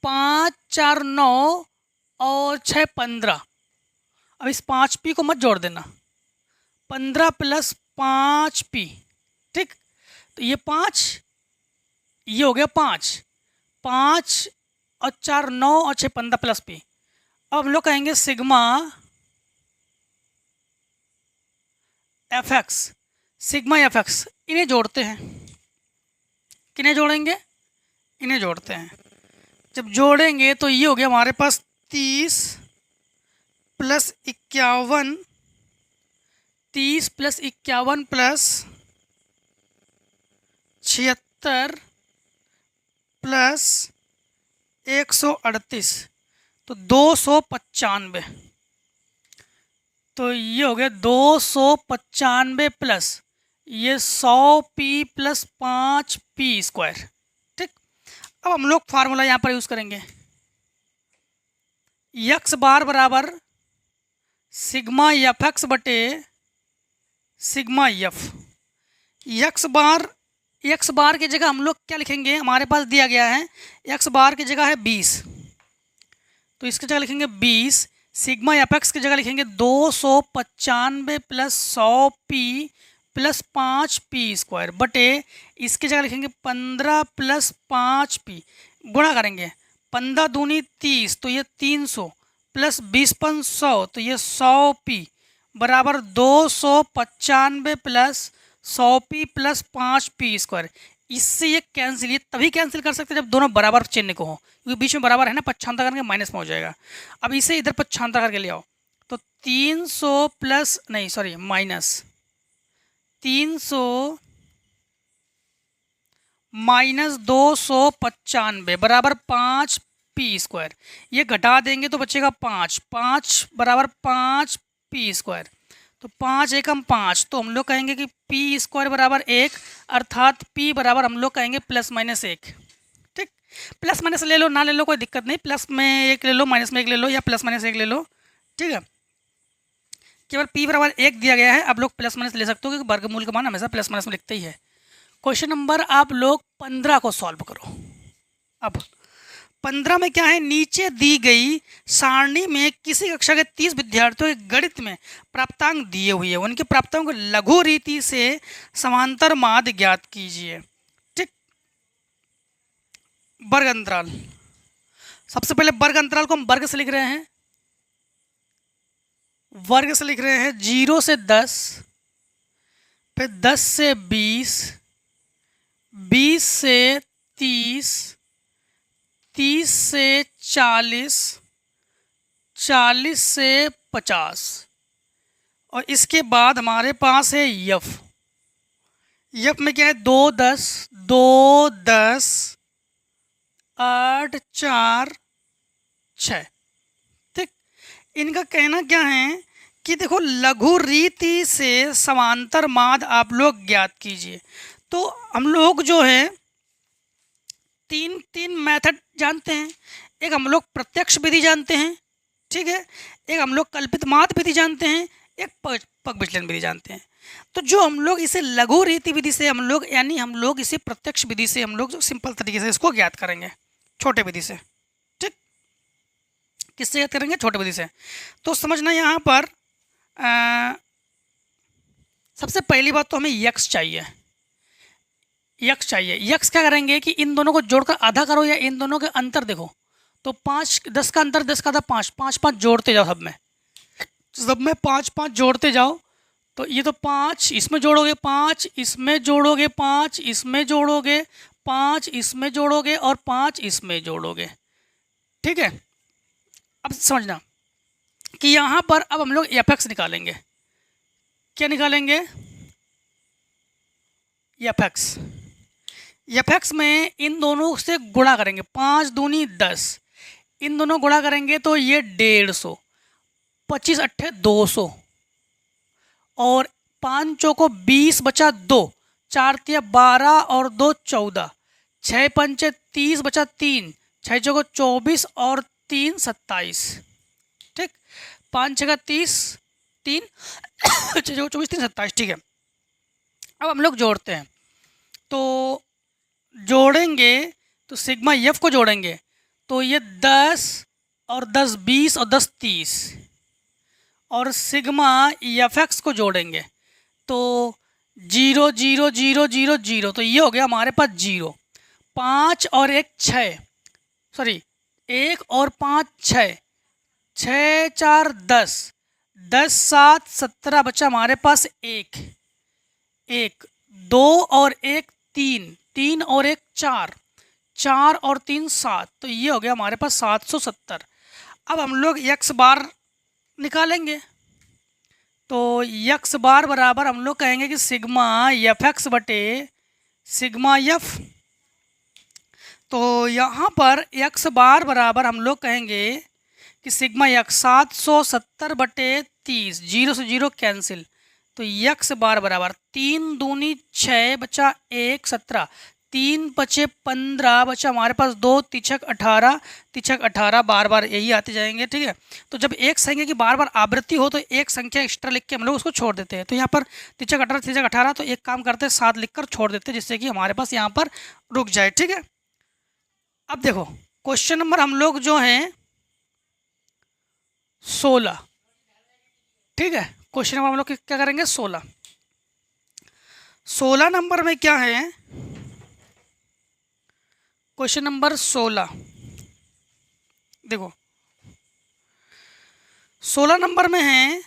5, 4, 9 और 6 15। अब इस 5 पी को मत जोड़ देना, 15 प्लस 5 पी, ठीक, तो ये 5, ये हो गया 5, 5 और 4 9 और 6 15 प्लस पी। अब हम लोग कहेंगे sigma F x, sigma F x, इन्हें जोड़ते हैं। किन्हें जोड़ेंगे, इन्हें जोड़ते हैं। जब जोड़ेंगे तो ये हो गया हमारे पास 30 प्लस 51, 30 प्लस 51 प्लस 76 प्लस 138, तो 295। तो ये हो गया 295 प्लस ये 100 पी प्लस 5 पी स्क्वायर। ठीक, अब हम लोग फार्मूला यहाँ पर यूज़ करेंगे, यक्स बार बराबर सिग्मा एफ एक्स बटे सिग्मा एफ। यक्स बार की जगह हम लोग क्या लिखेंगे, हमारे पास दिया गया है यक्स बार की जगह है 20, तो इसकी जगह लिखेंगे 20। सिग्मा एफ एक्स की जगह लिखेंगे 295 plus 100 P plus 5 P square बटे इसकी जगह लिखेंगे 15 प्लस 5 पी, गुणा करेंगे 15 दूनी 30 तो ये 300 प्लस 20 5 100 तो ये 100 पी बराबर 295 plus 100 P plus 5 P square. इससे ये कैंसिल, ये तभी कैंसिल कर सकते हैं जब दोनों बराबर चिन्ह को हो, क्योंकि बीच में बराबर है ना, पक्षांतर करके माइनस में हो जाएगा। अब इसे इधर पक्षांतर करके ले आओ तो 300 प्लस नहीं सॉरी माइनस 300 माइनस 295 बराबर 5 पी स्क्वायर। ये घटा देंगे तो बचेगा 5, 5 बराबर 5 पी स्क्वायर, तो 5 एकम 5, तो हम लोग कहेंगे कि पी स्क्वायर बराबर 1, अर्थात पी बराबर हम लोग कहेंगे प्लस माइनस 1। ठीक, प्लस माइनस ले लो ना ले लो कोई दिक्कत नहीं, प्लस में 1 ले लो माइनस में 1 ले लो या प्लस माइनस 1 ले लो। ठीक है, केवल p बराबर 1 दिया गया है, आप लोग प्लस माइनस ले सकते हो क्योंकि वर्गमूल का मान हमेशा प्लस माइनस में लिखते ही है। क्वेश्चन नंबर आप लोग 15 को सॉल्व करो। अब 15 में क्या है, नीचे दी गई सारणी में किसी कक्षा के 30 विद्यार्थियों के गणित में प्राप्तांक दिए हुए हैं, उनके प्राप्तांक को लघु रीति से समांतर माध्य ज्ञात कीजिए। ठीक, वर्ग अंतराल, सबसे पहले वर्ग अंतराल को हम वर्ग से लिख रहे हैं, वर्ग से लिख रहे हैं 0 से 10, फिर 10 से 20, 20 से 30, 30 से 40, 40 से 50, और इसके बाद हमारे पास है यफ। यफ में क्या है, 2 10, 2 10, 8 4 6। ठीक, इनका कहना क्या है कि देखो लघु रीति से समांतर माध्य आप लोग ज्ञात कीजिए। तो हम लोग जो है तीन मेथड जानते हैं, एक हम लोग प्रत्यक्ष विधि जानते हैं, ठीक है, एक हम लोग कल्पित माध्य विधि जानते हैं, एक पग विचलन विधि जानते हैं। तो जो हम लोग इसे लघु रीति विधि से हम लोग, यानी हम लोग इसे प्रत्यक्ष विधि से हम लोग जो सिंपल तरीके से इसको ज्ञात करेंगे, छोटे विधि से। ठीक, किससे ज्ञात करेंगे, छोटे विधि से। तो समझना यहाँ पर सबसे पहली बात तो हमें यक्स चाहिए, यक्स चाहिए। यक्स क्या करेंगे कि इन दोनों को जोड़कर आधा करो या इन दोनों के अंतर देखो, तो 5 10 का अंतर, 10 का आधा 5, 5 5 जोड़ते जाओ, सब में 5 5 जोड़ते जाओ। तो ये तो 5 इसमें जोड़ोगे, 5 इसमें जोड़ोगे, 5 इसमें जोड़ोगे, 5 इसमें जोड़ोगे और 5 इसमें जोड़ोगे। ठीक है, अब समझना कि यहाँ पर अब हम लोग एफ एक्स निकालेंगे। क्या निकालेंगे, एफ एक्स। एफ एक्स में इन दोनों से गुणा करेंगे, 5 दूनी 10, इन दोनों गुणा करेंगे तो ये 150, 25 अट्ठे 200, और 5 चौको 20 बचा 2, 4 तिया 12 और 2 14, 6 पंचे 30 बचा 3, 6 चौको 24 और 3 27। ठीक, 5 छः 30, 3 6 चौको 24, 3 27। ठीक है, अब हम लोग जोड़ते हैं, तो जोड़ेंगे तो सिग्मा एफ को जोड़ेंगे तो ये 10 और 10 20 और 10 30, और सिग्मा एफ एक्स को जोड़ेंगे तो 0 0 0 0 0, तो ये हो गया हमारे पास 0। 5 और 1 6, सॉरी 1 और 5 6, 6 4 10, 10 7 17 बचा हमारे पास 1, 2 और 1 3, 3 और 1 4, 4 और 3 7, तो ये हो गया हमारे पास 770। अब हम लोग यक्स बार निकालेंगे, तो यक्स बार बराबर हम लोग कहेंगे कि सिग्मा एफ एक्स बटे सिग्मा एफ। तो यहाँ पर यक्स बार बराबर हम लोग कहेंगे कि सिग्मा यक्स 770 बटे 30, 0 से 0 कैंसिल, तो यक्स बार बराबर 3 दूनी 6 बचा 1 17, 3 पचे 15 बचा हमारे पास 2 तिछक 18, तिछक 18 बार बार यही आते जाएंगे। ठीक है, तो जब एक संख्या की बार बार आवृत्ति हो तो एक संख्या एक्स्ट्रा लिख के हम लोग उसको छोड़ देते हैं। तो यहाँ पर तिछक 18 तिछक 18, तो एक काम करते हैं 7 लिख कर छोड़ देते हैं, जिससे कि हमारे पास यहाँ पर रुक जाए। ठीक है, अब देखो क्वेश्चन नंबर हम लोग जो है 16, ठीक है, क्वेश्चन नंबर हम लोग क्या करेंगे 16। 16 नंबर में क्या है, क्वेश्चन नंबर 16 देखो, 16 नंबर में है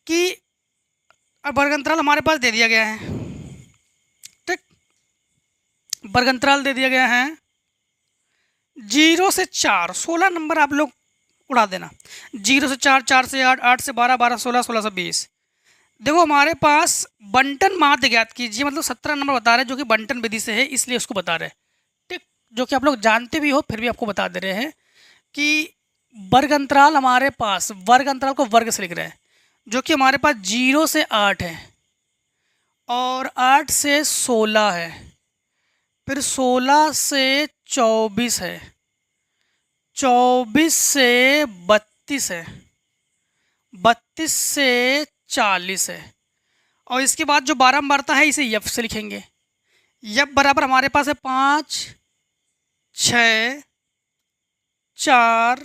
कि वर्ग अंतराल हमारे पास दे दिया गया है। ठीक, वर्ग अंतराल दे दिया गया है 0 से 4। 16 नंबर आप लोग उड़ा देना, 0 से 4, 4 से 8, 8 से 12, 12 16, 16 से 20। देखो हमारे पास बंटन माध्य ज्ञात कीजिए, मतलब 17 नंबर बता रहे हैं जो कि बंटन विधि से है, इसलिए उसको बता रहे हैं। ठीक, जो कि आप लोग जानते भी हो फिर भी आपको बता दे रहे हैं कि वर्ग अंतराल हमारे पास, वर्ग अंतराल को वर्ग से लिख रहे हैं, जो कि हमारे पास 0 से 8 है और 8 से 16 है, फिर 16 से 24 है, 24 से 32 है, 32 से 40 है, और इसके बाद जो बारंबारता है इसे यफ से लिखेंगे। यफ बराबर हमारे पास है 5 6 4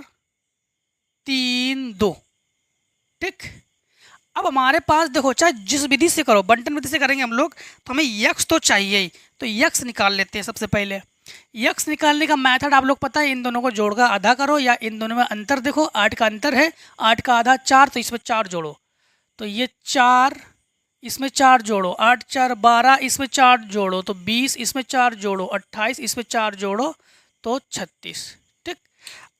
3 2। ठीक, अब हमारे पास देखो, चाहे जिस विधि से करो, बंटन विधि से करेंगे हम लोग तो हमें यक्स तो चाहिए ही, तो यक्स निकाल लेते हैं सबसे पहले। यक्स निकालने का मेथड आप लोग पता है, इन दोनों को जोड़कर आधा करो, या इन दोनों में अंतर देखो, 8 का अंतर है, 8 का आधा 4, तो इसमें 4 जोड़ो, तो ये 4, इसमें 4 जोड़ो, 8 4 12, इसमें 4 जोड़ो तो 20, इसमें 4 जोड़ो 28, इसमें 4 जोड़ो तो 36। ठीक,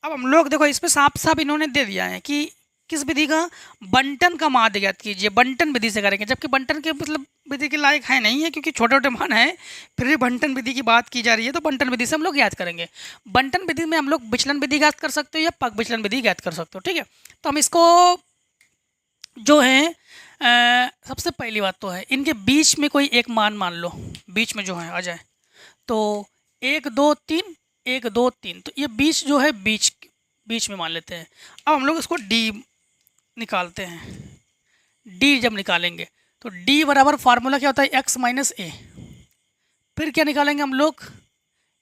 अब हम लोग देखो इसमें साफ साफ इन्होंने दे दिया है कि किस विधि का, बंटन का माध्य ज्ञात कीजिए, बंटन विधि से करेंगे, जबकि बंटन के मतलब विधि के लायक है नहीं है, क्योंकि छोटे छोटे मान है, फिर भी बंटन विधि की बात की जा रही है, तो बंटन विधि से हम लोग ज्ञात करेंगे। बंटन विधि में हम लोग विचलन विधि ज्ञात कर सकते हो या पग विचलन विधि ज्ञात कर सकते हो। ठीक है, तो हम इसको जो है सबसे पहली बात तो है, इनके बीच में कोई एक मान लो, बीच में जो है आ जाए, तो 1 2 3 1 2 3, तो ये बीच जो है बीच में मान लेते हैं। अब हम लोग इसको डी निकालते हैं। डी जब निकालेंगे तो डी बराबर फार्मूला क्या होता है, एक्स माइनस ए। फिर क्या निकालेंगे हम लोग,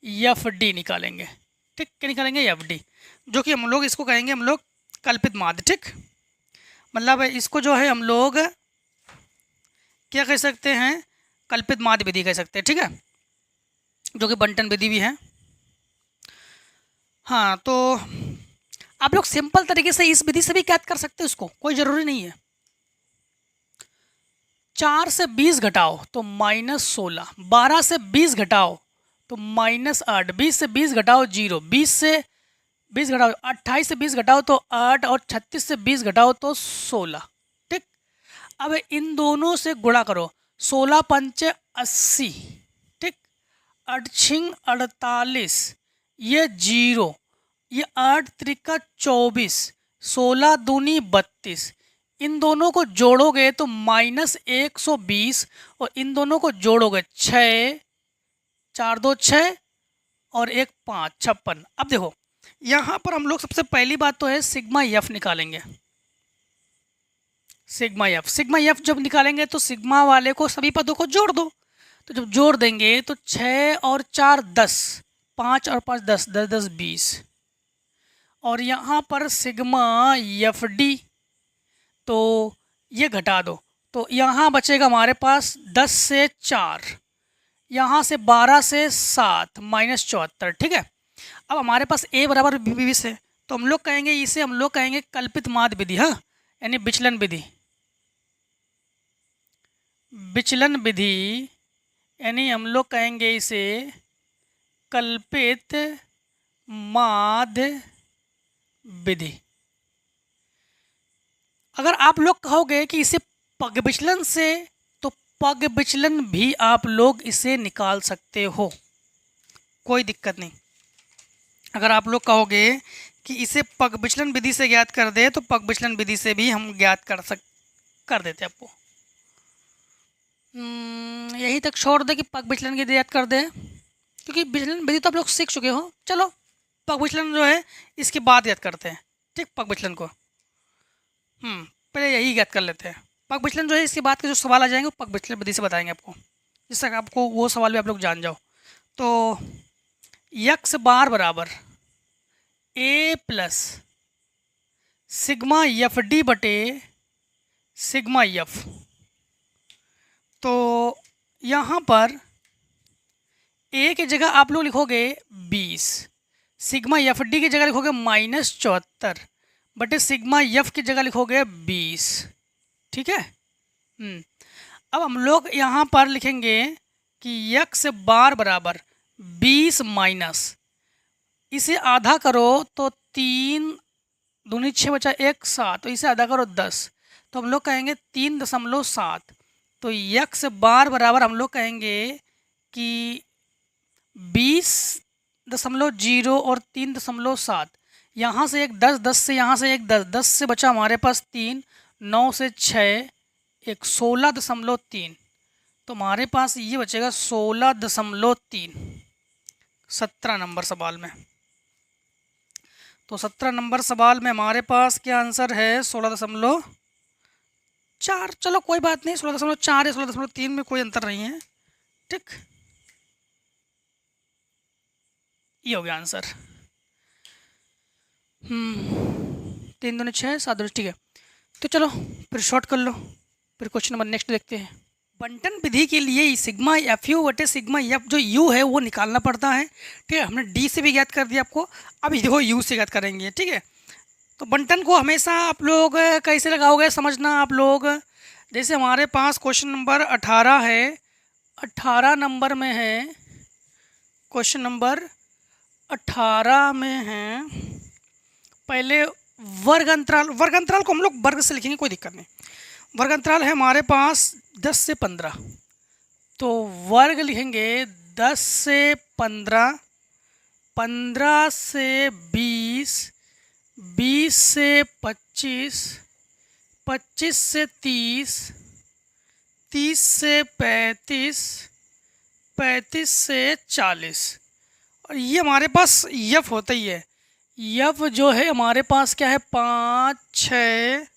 एफ डी निकालेंगे। ठीक, क्या निकालेंगे, एफ डी, जो कि हम लोग इसको कहेंगे हम लोग कल्पित माध्य। ठीक, मतलब इसको जो है हम लोग क्या कह सकते हैं, कल्पित माध्य विधि कह सकते हैं। ठीक है, जो कि बंटन विधि भी है। हाँ, तो आप लोग सिंपल तरीके से इस विधि से भी ज्ञात कर सकते हैं, उसको कोई ज़रूरी नहीं है। 4 से 20 घटाओ तो -16, 12 से 20 घटाओ तो -8, 20 से 20 घटाओ 0, 20 से 20 घटाओ 28 से 20 घटाओ तो 8, और 36 से 20 घटाओ तो 16। ठीक, अब इन दोनों से गुणा करो, 16 पंचे 80, ठीक, 8 छिंग 48, ये 0, ये 8 त्रिका 24, 16 दूनी 32, इन दोनों को जोड़ोगे तो -120, और इन दोनों को जोड़ोगे 6, 4 2 6 और 1 5, 56। अब देखो यहाँ पर हम लोग सबसे पहली बात तो है सिग्मा एफ निकालेंगे। सिग्मा एफ जब निकालेंगे तो सिग्मा वाले को सभी पदों को जोड़ दो, तो जब जोड़ देंगे तो 6 और 4 10, 5 और 5 10, 10 10 20, और यहाँ पर सिग्मा एफ डी, तो ये घटा दो, तो यहाँ बचेगा हमारे पास 10 से 4, यहाँ से 12 से 7, -74। ठीक है, अब हमारे पास ए बराबर 20 है, तो हम लोग कहेंगे इसे, हम लोग कहेंगे कल्पित माध्य विधि। हाँ, यानी विचलन विधि, विचलन विधि, यानी हम लोग कहेंगे इसे कल्पित माध्य विधि। अगर आप लोग कहोगे कि इसे पग विचलन से, तो पग विचलन भी आप लोग इसे निकाल सकते हो, कोई दिक्कत नहीं। अगर आप लोग कहोगे कि इसे पग विचलन विधि से ज्ञात कर दे, तो पग विचलन विधि से भी हम ज्ञात कर देते आपको। यही तक छोड़ दे कि पग विचलन की ज्ञात कर दे, क्योंकि विचलन विधि तो आप लोग सीख चुके हो। चलो पग विचलन जो है इसके बाद ज्ञात करते हैं। ठीक, पग विचलन को पहले यही ज्ञात कर लेते हैं। पग विचलन जो है इसके बाद के जो सवाल आ जाएंगे वो पग विचलन विधि से बताएंगे आपको, जिससे आपको वो सवाल भी आप लोग जान जाओ। तो यक्स बार बराबर ए प्लस सिग्मा एफ डी बटे सिग्मा एफ। तो यहाँ पर ए की जगह आप लोग लिखोगे 20, सिग्मा एफ डी की जगह लिखोगे -74 बटे सिग्मा एफ की जगह लिखोगे 20। ठीक है, अब हम लोग यहाँ पर लिखेंगे कि यक्स बार बराबर 20 माइनस, इसे आधा करो तो 3 दूनी 6 बचा 1 7, तो इसे आधा करो 10, तो हम लोग कहेंगे 3.7। तो यक्स बार बराबर हम लोग कहेंगे कि 20.0 और 3.7, यहाँ से एक 10, 10 से यहाँ से एक 10, 10 से बचा हमारे पास 3, 9 से 6 एक 16.3, तो हमारे पास ये बचेगा 16.3 17 नंबर सवाल में। तो 17 नंबर सवाल में हमारे पास क्या आंसर है, 16.4। चलो कोई बात नहीं, 16.4 या 16.3 में कोई अंतर नहीं है। ठीक, ये हो गया आंसर। 3 दूनी 6, 7 दूनी, ठीक है। तो चलो फिर शॉर्ट कर लो, फिर क्वेश्चन नंबर नेक्स्ट देखते हैं। बंटन विधि के लिए सिग्मा एफ यू बटे सिग्मा एफ जो यू है वो निकालना पड़ता है, ठीक है। हमने डी से भी ज्ञात कर दिया आपको, अब देखो यू से ज्ञात करेंगे, ठीक है। तो बंटन को हमेशा आप लोग कैसे लगाओगे समझना आप लोग। जैसे हमारे पास क्वेश्चन नंबर 18 है, 18 नंबर में है, क्वेश्चन नंबर 18 में है पहले वर्ग अंतराल। वर्ग अंतराल को हम लोग वर्ग से लिखेंगे, कोई दिक्कत नहीं। वर्ग अंतराल है हमारे पास 10 से 15, तो वर्ग लिखेंगे 10 से 15, 15 से 20, 20 से 25, 25 से 30, 30 से 35, 35 से 40, और ये हमारे पास यफ होता ही है। यफ जो है हमारे पास क्या है 5 6,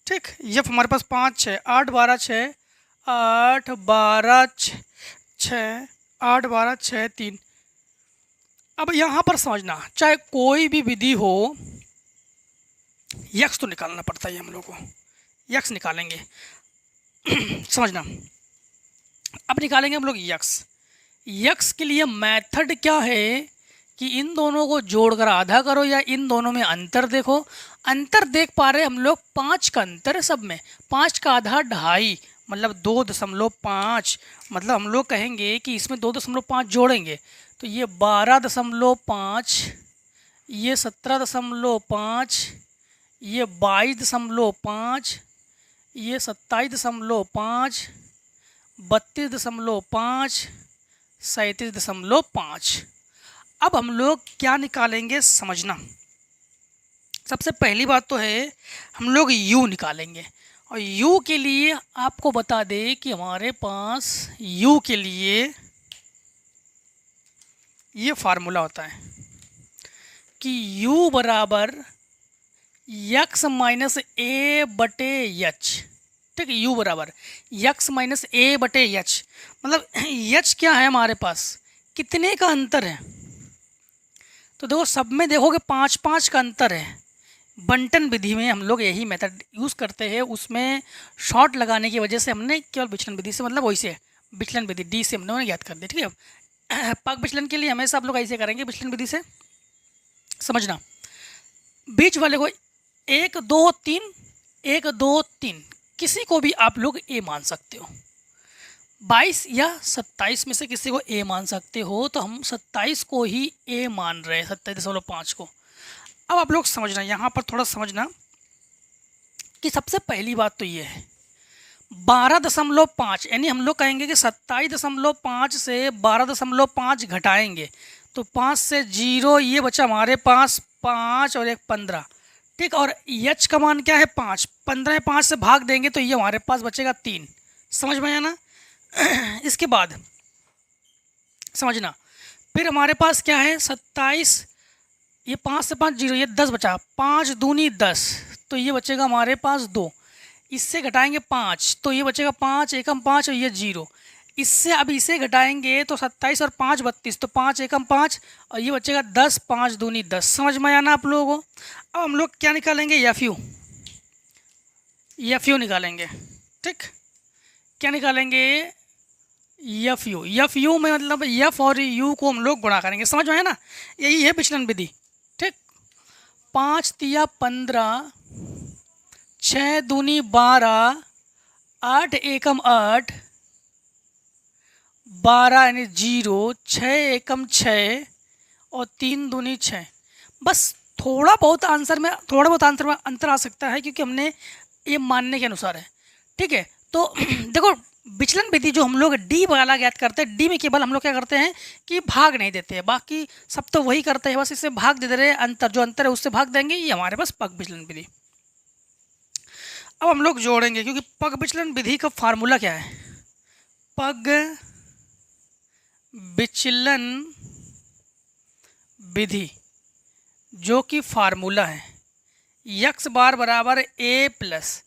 ठीक। यफ हमारे पास 5 6, 8 12 6, 8 12 6, 8 12 6 3। अब यहाँ पर समझना, चाहे कोई भी विधि हो, यक्स तो निकालना पड़ता है हम लोग को, यक्स निकालेंगे समझना। अब निकालेंगे हम लोग यक्स। यक्स के लिए मेथड क्या है कि इन दोनों को जोड़कर आधा करो या इन दोनों में अंतर देखो। अंतर देख पा रहे हम लोग, 5 का अंतर है सब में, 5 का आधा 2.5 मतलब 2.5, मतलब हम लोग कहेंगे कि इसमें 2.5 जोड़ेंगे तो ये 12.5, ये 17.5, ये 22.5, ये 27.5, 32.5, 37.5। अब हम लोग क्या निकालेंगे समझना। सबसे पहली बात तो है हम लोग u निकालेंगे, और u के लिए आपको बता दें कि हमारे पास u के लिए ये फार्मूला होता है कि u बराबर x माइनस ए बटे एच, ठीक है। u बराबर x माइनस ए बटे एच, मतलब h क्या है हमारे पास, कितने का अंतर है। तो देखो सब में देखोगे 5 5 का अंतर है। बंटन विधि में हम लोग यही मेथड यूज़ करते हैं, उसमें शॉर्ट लगाने की वजह से हमने केवल विचलन विधि से, मतलब वैसे विचलन विधि डी से हमने ज्ञात कर दिया, ठीक है। पग विचलन के लिए हमेशा आप लोग ऐसे करेंगे विचलन विधि से, समझना। बीच वाले को 1 2 3, 1 2 3 किसी को भी आप लोग ए मान सकते हो, 22 या 27 में से किसी को ए मान सकते हो, तो हम 27 को ही ए मान रहे हैं, 27.5 को। अब आप लोग समझना, यहाँ पर थोड़ा समझना कि सबसे पहली बात तो ये है 12.5, यानी हम लोग कहेंगे कि 27.5 से 12.5 घटाएंगे तो 5 से 0, ये बचा हमारे पास 5 और 1 15, ठीक। और एच का मान क्या है 5, 15 में 5 से भाग देंगे तो ये हमारे पास बचेगा 3, समझ में आया ना। इसके बाद समझना, फिर हमारे पास क्या है 27, ये 5 से 5 0, ये 10 बचा, 5 दूनी 10, तो ये बचेगा हमारे पास 2, इससे घटाएंगे 5 तो ये बचेगा 5 एकम 5 और ये 0, इससे अब इसे घटाएंगे तो 27 और 5 32, तो 5 एकम 5 और ये बचेगा 10, 5 दूनी 10, समझ में आना आप लोगों को। अब हम लोग क्या निकालेंगे, एफ यू निकालेंगे, ठीक। क्या निकालेंगे, एफ यू में मतलब एफ और यू को हम लोग गुणा करेंगे, समझ में है ना, यही है विचलन विधि, ठीक। 5 तिया 15, 6 दूनी 12, 8 एकम 8, 12 यानी 0, 6 एकम 6 और 3 दूनी 6। बस थोड़ा बहुत आंसर में अंतर आ सकता है क्योंकि हमने ये मानने के अनुसार है, ठीक है। तो देखो विचलन विधि जो हम लोग डी वाला ज्ञात करते हैं, डी में केवल हम लोग क्या करते हैं कि भाग नहीं देते हैं, बाकी सब तो वही करते हैं, बस इससे भाग दे रहे हैं, अंतर जो अंतर है उससे भाग देंगे, ये हमारे पास पग विचलन विधि। अब हम लोग जोड़ेंगे क्योंकि पग विचलन विधि का फार्मूला क्या है, पग विचलन विधि जो कि फार्मूला है यक्स बार बराबर ए प्लस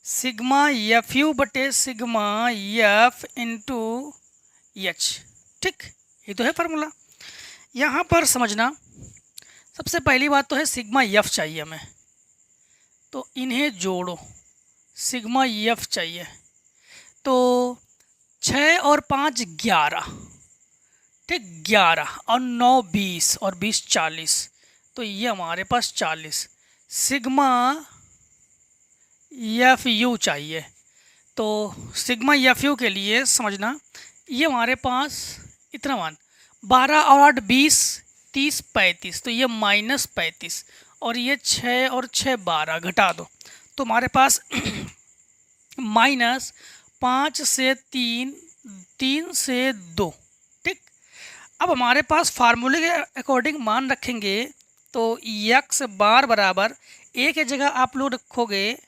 सिग्मा एफ यू बटे सिग्मा एफ इंटू एच, ठीक। ये तो है फार्मूला। यहाँ पर समझना, सबसे पहली बात तो है सिग्मा एफ चाहिए हमें, तो इन्हें जोड़ो, सिग्मा एफ चाहिए। तो 6 और 5 11, ठीक, 11 और 9 20 और 20 40, तो ये हमारे पास 40। सिग्मा एफ यू चाहिए। तो सिग्मा एफ यू के लिए समझना, ये हमारे पास इतना मान 12 और 8 20 30 35, तो ये -35, और ये 6 और 6 12, घटा दो तो हमारे पास -5 से 3, 3 से 2, ठीक। अब हमारे पास फार्मूले के अकॉर्डिंग मान रखेंगे, तो x बार बराबर a की जगह आप लोग रखोगे,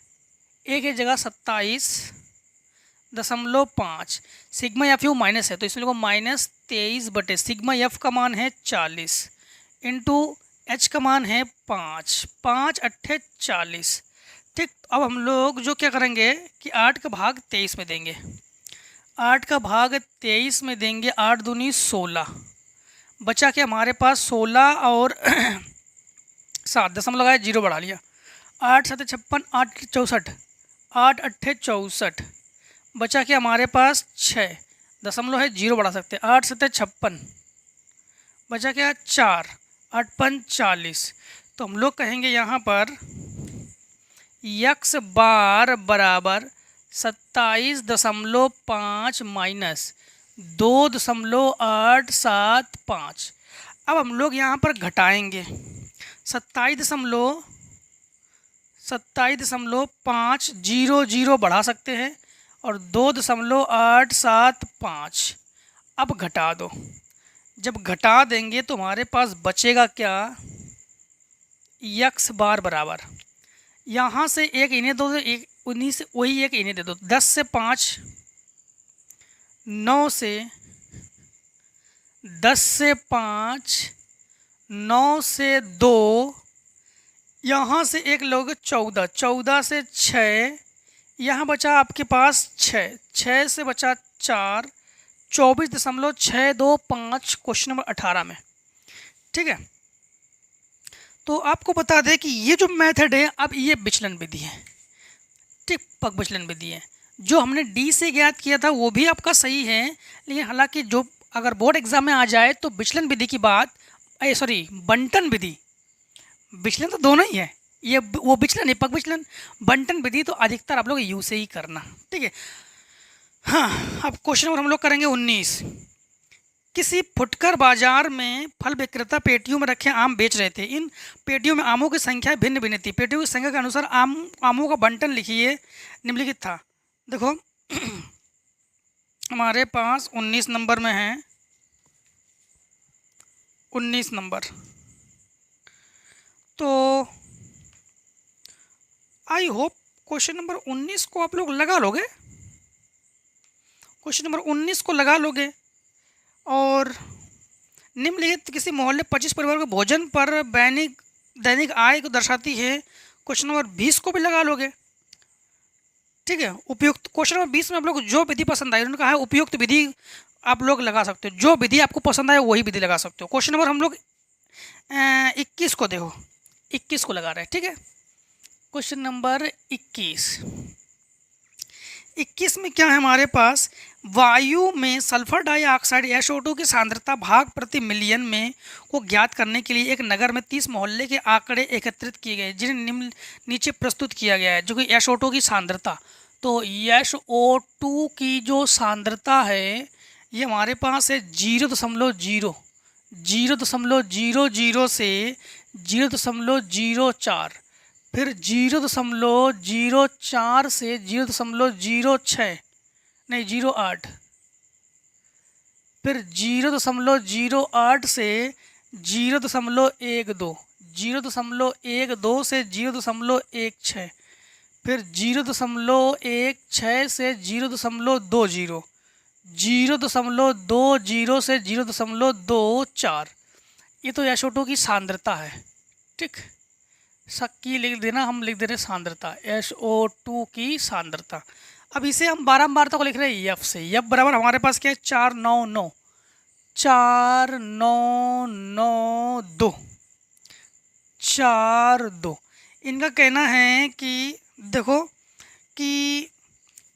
a की जगह 27.5, सिग्मा एफ यू माइनस है तो इसमें लोगों -23 बटे सिग्मा एफ का मान है 40 इंटू एच का मान है 5, 5 अट्ठे 40, ठीक। अब हम लोग जो क्या करेंगे कि 8 का भाग 23 में देंगे, 8 का भाग 23 में देंगे, 8 दूनी 16, बचा के हमारे पास 16 और 7, दशमलव लगाया, 0 बढ़ा लिया, 8 7 56, 8 64, 8 अट्ठे 64, बचा के हमारे पास 6, दशमलव है 0 बढ़ा सकते हैं, 8 7 56, बचा क्या 4, 8 5 40। तो हम लोग कहेंगे यहाँ पर x बार बराबर 27.5 माइनस 2.875। अब हम लोग यहाँ पर घटाएंगे, 27.5 0 बढ़ा सकते हैं और 2.875। अब घटा दो, जब घटा देंगे तो हमारे पास बचेगा क्या, x बार बराबर, यहाँ से एक इन्हें दो, एक उन्हीं से वही एक इन्हें दे दो, 10 से 5, 9 से 10 से 5, 9 से 2, यहाँ से एक लोग 14, 14 से 6, यहाँ बचा आपके पास 6, 6 से बचा 4, 24.625 क्वेश्चन नंबर 18 में, ठीक है। तो आपको बता दें कि ये जो मेथड है, अब ये विचलन विधि है, ठीक, पग विचलन विधि है। जो हमने डी से ज्ञात किया था वो भी आपका सही है, लेकिन हालांकि जो अगर बोर्ड एग्जाम में आ जाए तो विचलन विधि की बात, बंटन विधि, विचलन तो दोनों ही है, ये वो विचलन है, पग विचलन, बंटन विधि तो अधिकतर आप लोग यू से ही करना, ठीक है। हाँ, अब क्वेश्चन नंबर हम लोग करेंगे 19। किसी फुटकर बाजार में फल विक्रेता पेटियों में रखे आम बेच रहे थे। इन पेटियों में आमों की संख्या भिन्न भिन्न थी। पेटियों की संख्या के अनुसार आमों का बंटन लिखिए, निम्नलिखित था। देखो हमारे पास 19 नंबर में है, 19 नंबर, तो आई होप क्वेश्चन नंबर 19 को आप लोग लगा लोगे, क्वेश्चन नंबर 19 को लगा लोगे। और निम्नलिखित किसी मोहल्ले 25 परिवार के भोजन पर दैनिक आय को दर्शाती है, क्वेश्चन नंबर 20 को भी लगा लोगे, ठीक है। उपयुक्त क्वेश्चन नंबर 20 में आप लोग जो विधि पसंद आई, उन्होंने कहा है उपयुक्त विधि आप लोग लगा सकते हो, जो विधि आपको पसंद आए वही विधि लगा सकते हो। क्वेश्चन नंबर हम लोग 21 को देखो, 21 को लगा रहे हैं, ठीक है। क्वेश्चन नंबर 21 में क्या है हमारे पास, वायु में सल्फर डाइऑक्साइड SO2 की सांद्रता भाग प्रति मिलियन में को ज्ञात करने के लिए एक नगर में 30 मोहल्ले के आंकड़े एकत्रित किए गए, जिन्हें नीचे प्रस्तुत किया गया है। जो कि SO2 की सांद्रता, तो SO2 की जो सांद्रता है ये हमारे पास है 0.0, 0.00 से 0.04, फिर 0.04 से 0.06, नहीं 0.8, फिर 0.08 से 0.12, 0.12 से 0.16, फिर 0.16 से 0.20, 0.20 से 0.24। ये तो SO2 की सांद्रता है, ठीक। की लिख देना, हम लिख दे रहे सांद्रता, SO2 की सांद्रता। अब इसे हम बारंबार को लिख रहे हैं F से। F बराबर हमारे पास क्या है, 4992, 4 2। इनका कहना है कि देखो कि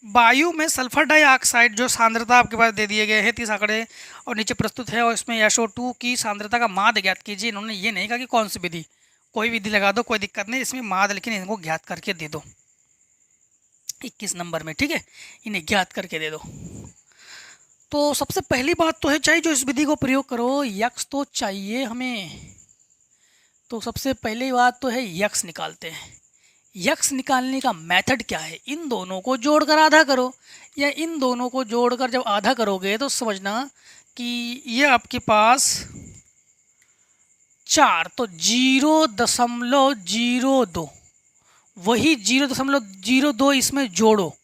वायु में सल्फर डाइऑक्साइड जो सांद्रता आपके पास दे दिए गए हैं 30 आंकड़े और नीचे प्रस्तुत है, और इसमें SO2 की सांद्रता का माध्य ज्ञात कीजिए। इन्होंने ये नहीं कहा कि कौन सी विधि, कोई विधि लगा दो, कोई दिक्कत नहीं, इसमें माध्य लेकिन इनको ज्ञात करके दे दो 21 नंबर में, ठीक है, इन्हें ज्ञात करके दे दो। तो सबसे पहली बात तो है चाहिए जो इस विधि को प्रयोग करो, यक्स तो चाहिए हमें। तो सबसे पहली बात तो है यक्स निकालते हैं। यक्स निकालने का मेथड क्या है, इन दोनों को जोड़कर आधा करो, या इन दोनों को जोड़कर जब आधा करोगे तो समझना कि ये आपके पास 4 तो 0.02, वही 0.02 इसमें जोड़ो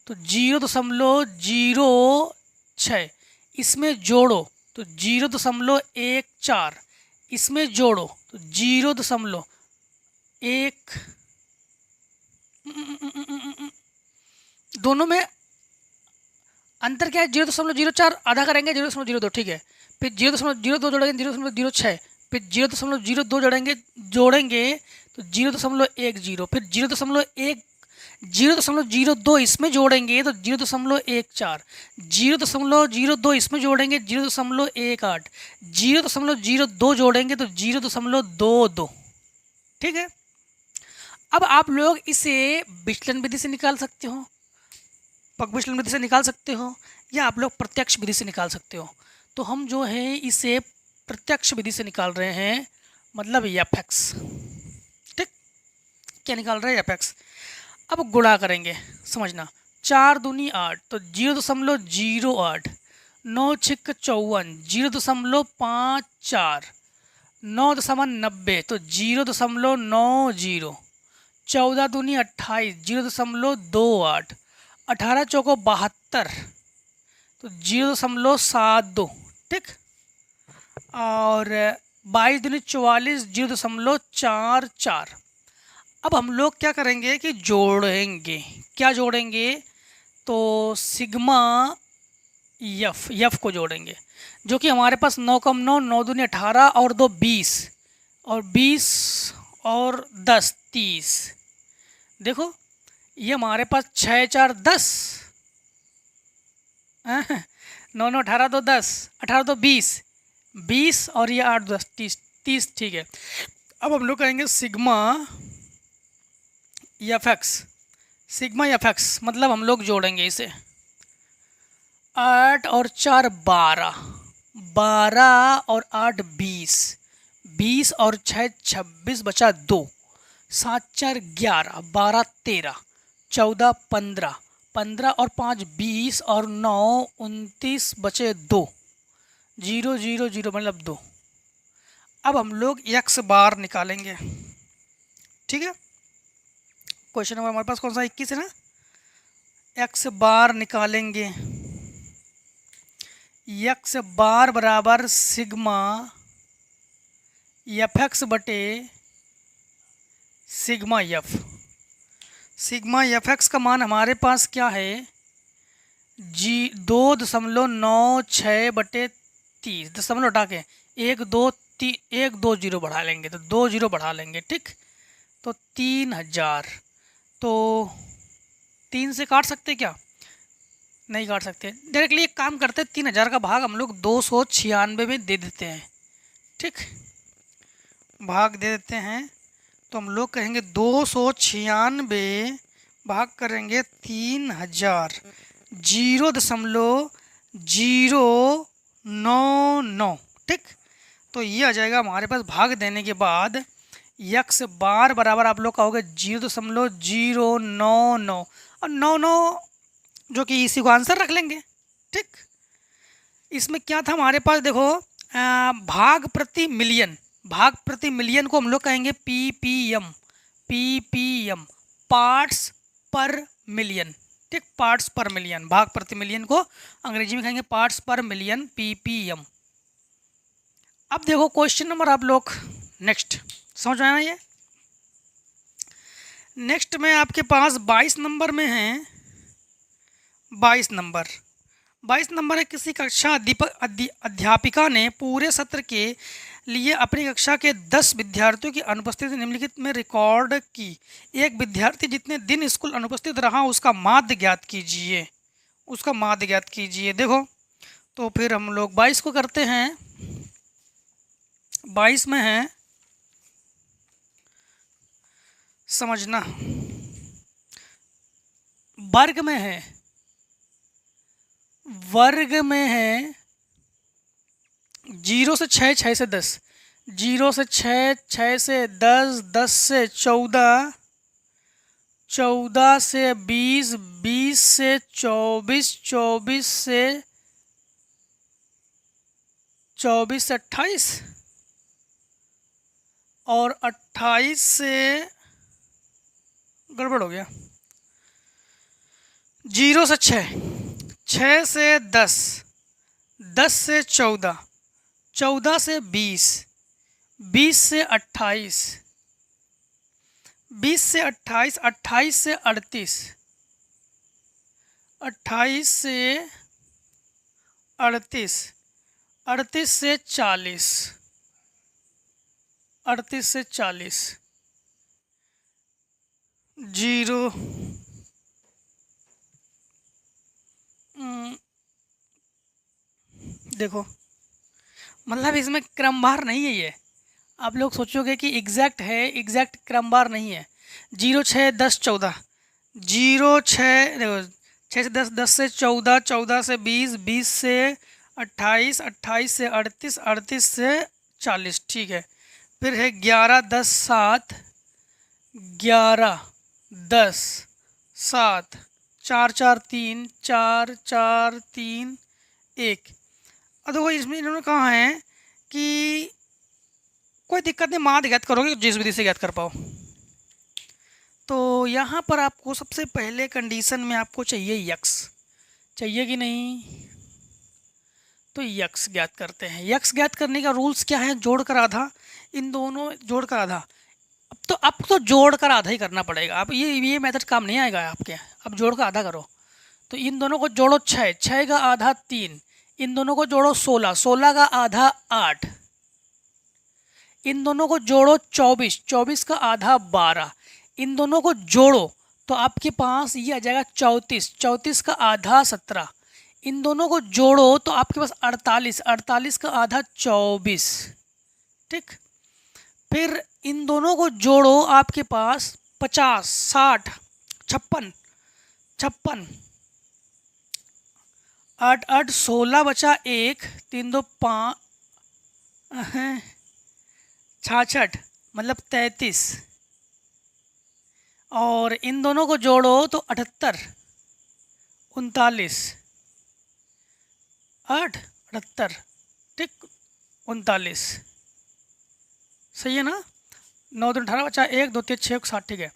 तो 0.06, इसमें जोड़ो तो 0.14, इसमें जोड़ो तो 0.1, दोनों में अंतर क्या है, 0.04 आधा करेंगे 0.02, ठीक है, फिर 0.02 जोड़ेंगे 0.06, फिर 0.02 जोड़ेंगे तो 0.10, फिर 0.02 इसमें जोड़ेंगे तो 0.14, 0.02 इसमें जोड़ेंगे 0.18, 0.02 जोड़ेंगे तो 0.22, ठीक है। अब आप लोग इसे विचलन विधि से निकाल सकते हो, पग विचलन विधि से निकाल सकते हो, या आप लोग प्रत्यक्ष विधि से निकाल सकते हो। तो हम जो है इसे प्रत्यक्ष विधि से निकाल रहे हैं, मतलब fx, ठीक, क्या निकाल रहे हैं fx। अब गुणा करेंगे, समझना, 4 दूनी 8 तो 0.08, 9 छिक 54, 0.54, 9.90 तो 0.90, 14 दूनी 28, 0.28, 18 चौको 72 तो 0.72, ठीक, और 22 दूनी 44, 0.44। अब हम लोग क्या करेंगे कि जोड़ेंगे, क्या जोड़ेंगे, तो सिग्मा यफ को जोड़ेंगे, जो कि हमारे पास 9 कम 9, 9 दूनी 18 और 2 20, और 20 और 10 30। देखो ये हमारे पास 6 4 10, 9 9 18 2 10, 18 2 20, 20 और ये 8 10 30, ठीक है। अब हम लोग कहेंगे सिग्मा एफ एक्स, मतलब हम लोग जोड़ेंगे इसे 8 और 4 12, 12 और 8 20, 20 और 6 26 बचा 2, 7 4 11, 12 13, 14 15, 15 और 5 20 और 9 29 बचे 2, 0 0 0 मतलब 2। अब हम लोग x बार निकालेंगे, ठीक है। क्वेश्चन नंबर हमारे पास कौन सा 21 है ना, x बार निकालेंगे। x बार बराबर सिग्मा एफ एक्स बटे sigma F. Sigma F x का मान हमारे पास क्या है, 2.96 बटे 30, दशमलव हटा के 1 2 0 बढ़ा लेंगे तो 2 0 बढ़ा लेंगे, ठीक, तो 3000। तो 3 से काट सकते क्या, नहीं काट सकते, डायरेक्टली एक काम करते, 3000 का भाग हम लोग 296 में दे देते हैं, ठीक, भाग दे देते हैं। तो हम लोग कहेंगे 296 भाग करेंगे 3000, 0.099, ठीक। तो ये आ जाएगा हमारे पास भाग देने के बाद x बार बराबर आप लोग कहोगे 0.099 और 99 जो कि इसी को आंसर रख लेंगे, ठीक। इसमें क्या था हमारे पास, देखो भाग प्रति मिलियन, भाग प्रति मिलियन को हम लोग कहेंगे ppm, पार्ट्स पर मिलियन, ठीक, पार्ट्स पर मिलियन, भाग प्रति मिलियन को अंग्रेजी में कहेंगे पार्ट्स पर मिलियन, ppm। अब देखो क्वेश्चन नंबर आप लोग नेक्स्ट समझ में आना, ये नेक्स्ट में आपके पास 22 नंबर में है, 22 नंबर है, किसी कक्षा अध्यापिका ने पूरे सत्र के लिए अपनी कक्षा के 10 विद्यार्थियों की अनुपस्थिति निम्नलिखित में रिकॉर्ड की। एक विद्यार्थी जितने दिन स्कूल अनुपस्थित रहा उसका माध्य ज्ञात कीजिए। उसका माध्य ज्ञात कीजिए। देखो, तो फिर हम लोग 22 को करते हैं। 22 में है, समझना, वर्ग में है, वर्ग में है 0 से 6, 6 से 10, 0 से 6, 6 से 10, 10 से 14, 14 से 20, 20 से 24, 24 से 28 और 28 से गड़बड़ हो गया। 0 से 6, 6 से 10, 10 से 14, 14 से 20, 20 से 28, 20 से 28, 28 से 38, 28 से 38, 38 से 40, 38 से 40, 0 देखो, मतलब इसमें क्रमवार नहीं है ये। आप लोग सोचोगे कि एग्जैक्ट है, एग्जैक्ट क्रमवार नहीं है। 0, 6, 10, 14, 0, 6, देखो 6 से 10, 10 से 14, 14 से 20, 20 से 28, 28 से 38, 38 से 40, ठीक है। फिर है 11, 10, 7, 11, 10, 7, 4, 4, 3, 4, 4, 3, 1। अब देखो, इसमें इन्होंने कहा है कि कोई दिक्कत नहीं, माध्य ज्ञात करोगे जिस विधि से ज्ञात कर पाओ। तो यहाँ पर आपको सबसे पहले कंडीशन में आपको चाहिए यक्स, चाहिए कि नहीं? तो यक्स ज्ञात करते हैं। यक्स ज्ञात करने का रूल्स क्या है? जोड़कर आधा, इन दोनों जोड़कर आधा। अब तो जोड़कर आधा ही करना पड़ेगा। अब ये मेथड काम नहीं आएगा आपके। अब जोड़कर आधा करो, तो इन दोनों को जोड़ो 6, 6 का आधा 3, इन दोनों को जोड़ो 16, 16 का आधा 8, इन दोनों को जोड़ो 24, 24 का आधा 12, इन दोनों को जोड़ो तो आपके पास ये आ जाएगा 34, 34 का आधा 17, इन दोनों को जोड़ो तो आपके पास 48, 48 का आधा 24, ठीक। फिर इन दोनों को जोड़ो, आपके पास 50, 60, 56, 56, 8, 8, 16 बचा 1, 3, 2, 5, 66, मतलब 33, और इन दोनों को जोड़ो तो 78, 39, 8, 78, ठीक, 39, सही है ना। 9, 2, 18 बचा 1, 2, 3, 6, 7, ठीक है।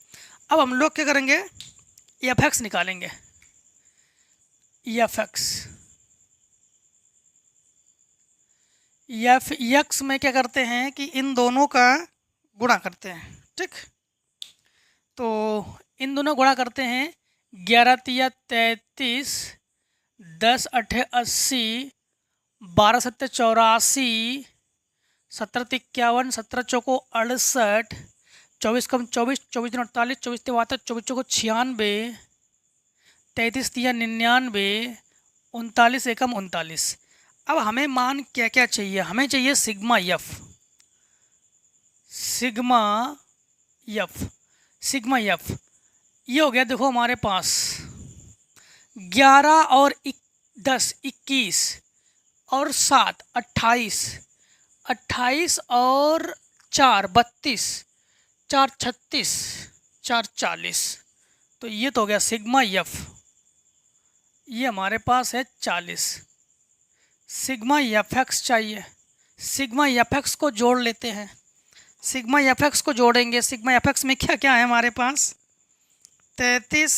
अब हम लोग क्या करेंगे? एफ एक्स निकालेंगे। एफ एक्स, एफ एक्स में क्या करते हैं कि इन दोनों का गुणा करते हैं, ठीक। तो इन दोनों गुणा करते हैं। 11 तिया 33, 10 8 80, 12 7 84, 17 51, 17 चौको 68, 24 कम 24, 24 दिन 48, 24 72, 24 चौको 96, 33 तिया 99, 39 एकम 39। अब हमें मान क्या क्या चाहिए? हमें चाहिए sigma F, sigma F, sigma F. ये हो गया, देखो हमारे पास 11 और 10 21 और 7 28, 28 और 4 32, 4 36, 4 40। तो ये तो हो गया सिग्मा एफ, ये हमारे पास है 40। सिग्मा एफ एक्स चाहिए। सिग्मा एफ एक्स को जोड़ लेते हैं। सिग्मा एफ एक्स को जोड़ेंगे। सिग्मा एफ एक्स में क्या क्या है हमारे पास? 33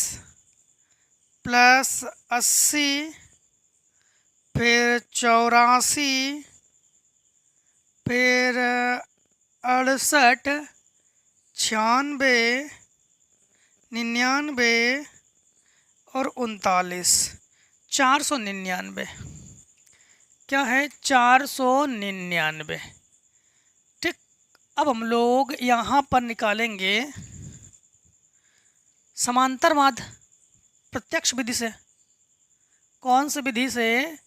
प्लस 80, फिर 84, फिर 68, 96, 99 और 39, 499। क्या है? 499। अब हम लोग यहाँ पर निकालेंगे समांतर माध्य प्रत्यक्ष विधि से। कौन सी विधि से?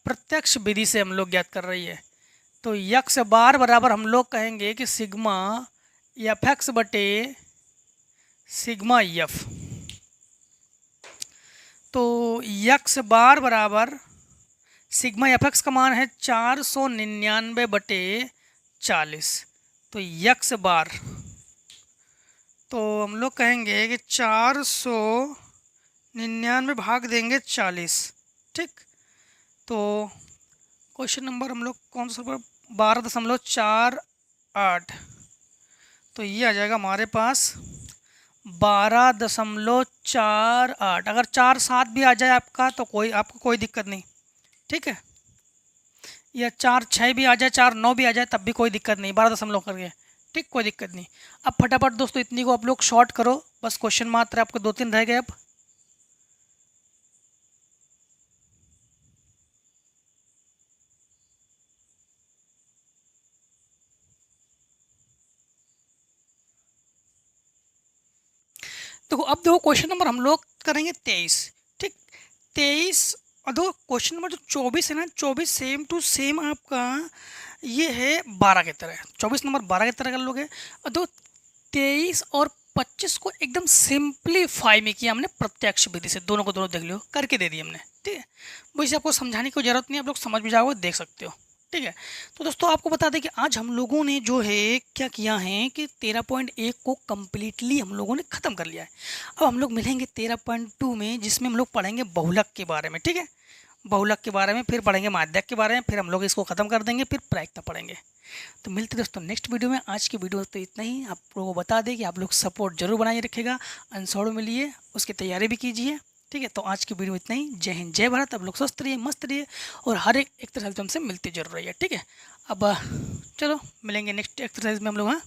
प्रत्यक्ष विधि से हम लोग ज्ञात कर रही है। तो यक्स बार बराबर हम लोग कहेंगे कि सिग्मा एफ एक्स बटे सिग्मा एफ। तो यक्स बार बराबर सिग्मा एफ एक्स का मान है 499 बटे 40। तो यक्स बार तो हम लोग कहेंगे कि 499 भाग देंगे 40। ठीक, तो क्वेश्चन नंबर हम लोग कौन सा 12.48। तो ये आ जाएगा हमारे पास 12.48। अगर 4-7 भी आ जाए आपका तो आपको कोई दिक्कत नहीं, ठीक है। या 4-6 भी आ जाए, 4-9 भी आ जाए, तब भी कोई दिक्कत नहीं, 12 दशमलव करके, ठीक, कोई दिक्कत नहीं। अब फटाफट दोस्तों इतनी को आप लोग शॉर्ट करो, बस क्वेश्चन मात्र आपको 2-3 रह गए अब। देखो क्वेश्चन नंबर हम लोग करेंगे 23, ठीक। 23 और दो क्वेश्चन नंबर जो 24 है ना, 24 सेम टू सेम आपका ये है 12 की तरह। 24 नंबर 12 की तरह कर लोगे। और दो 23 और 25 को एकदम सिंप्लीफाई में किया हमने प्रत्यक्ष विधि से। दोनों को दोनों देख लो, करके दे दिए हमने, ठीक है। वैसे आपको समझाने की जरूरत नहीं, आप लोग समझ भी जाओगे, देख सकते हो, ठीक है। तो दोस्तों आपको बता दें कि आज हम लोगों ने जो है क्या किया है कि 13.1 को कम्प्लीटली हम लोगों ने ख़त्म कर लिया है। अब हम लोग मिलेंगे 13.2 में, जिसमें हम लोग पढ़ेंगे बहुलक के बारे में, ठीक है। बहुलक के बारे में फिर पढ़ेंगे, माध्यक के बारे में, फिर हम लोग इसको ख़त्म कर देंगे, फिर प्रायिकता पढ़ेंगे। तो मिलते दोस्तों नेक्स्ट वीडियो में। आज की वीडियो तो इतना ही। आप लोगों को बता दें कि आप लोग सपोर्ट जरूर बनाए रखेगा, अनसोड़ में लिए उसकी तैयारी भी कीजिए, ठीक है। तो आज की वीडियो इतना ही। जय हिंद, जय भारत। आप लोग स्वस्थ रहिए, मस्त रहिए, और हर एक एक्सरसाइज हमसे मिलती जरूर रही है, ठीक है। अब चलो मिलेंगे नेक्स्ट एक्सरसाइज में हम लोग, हाँ।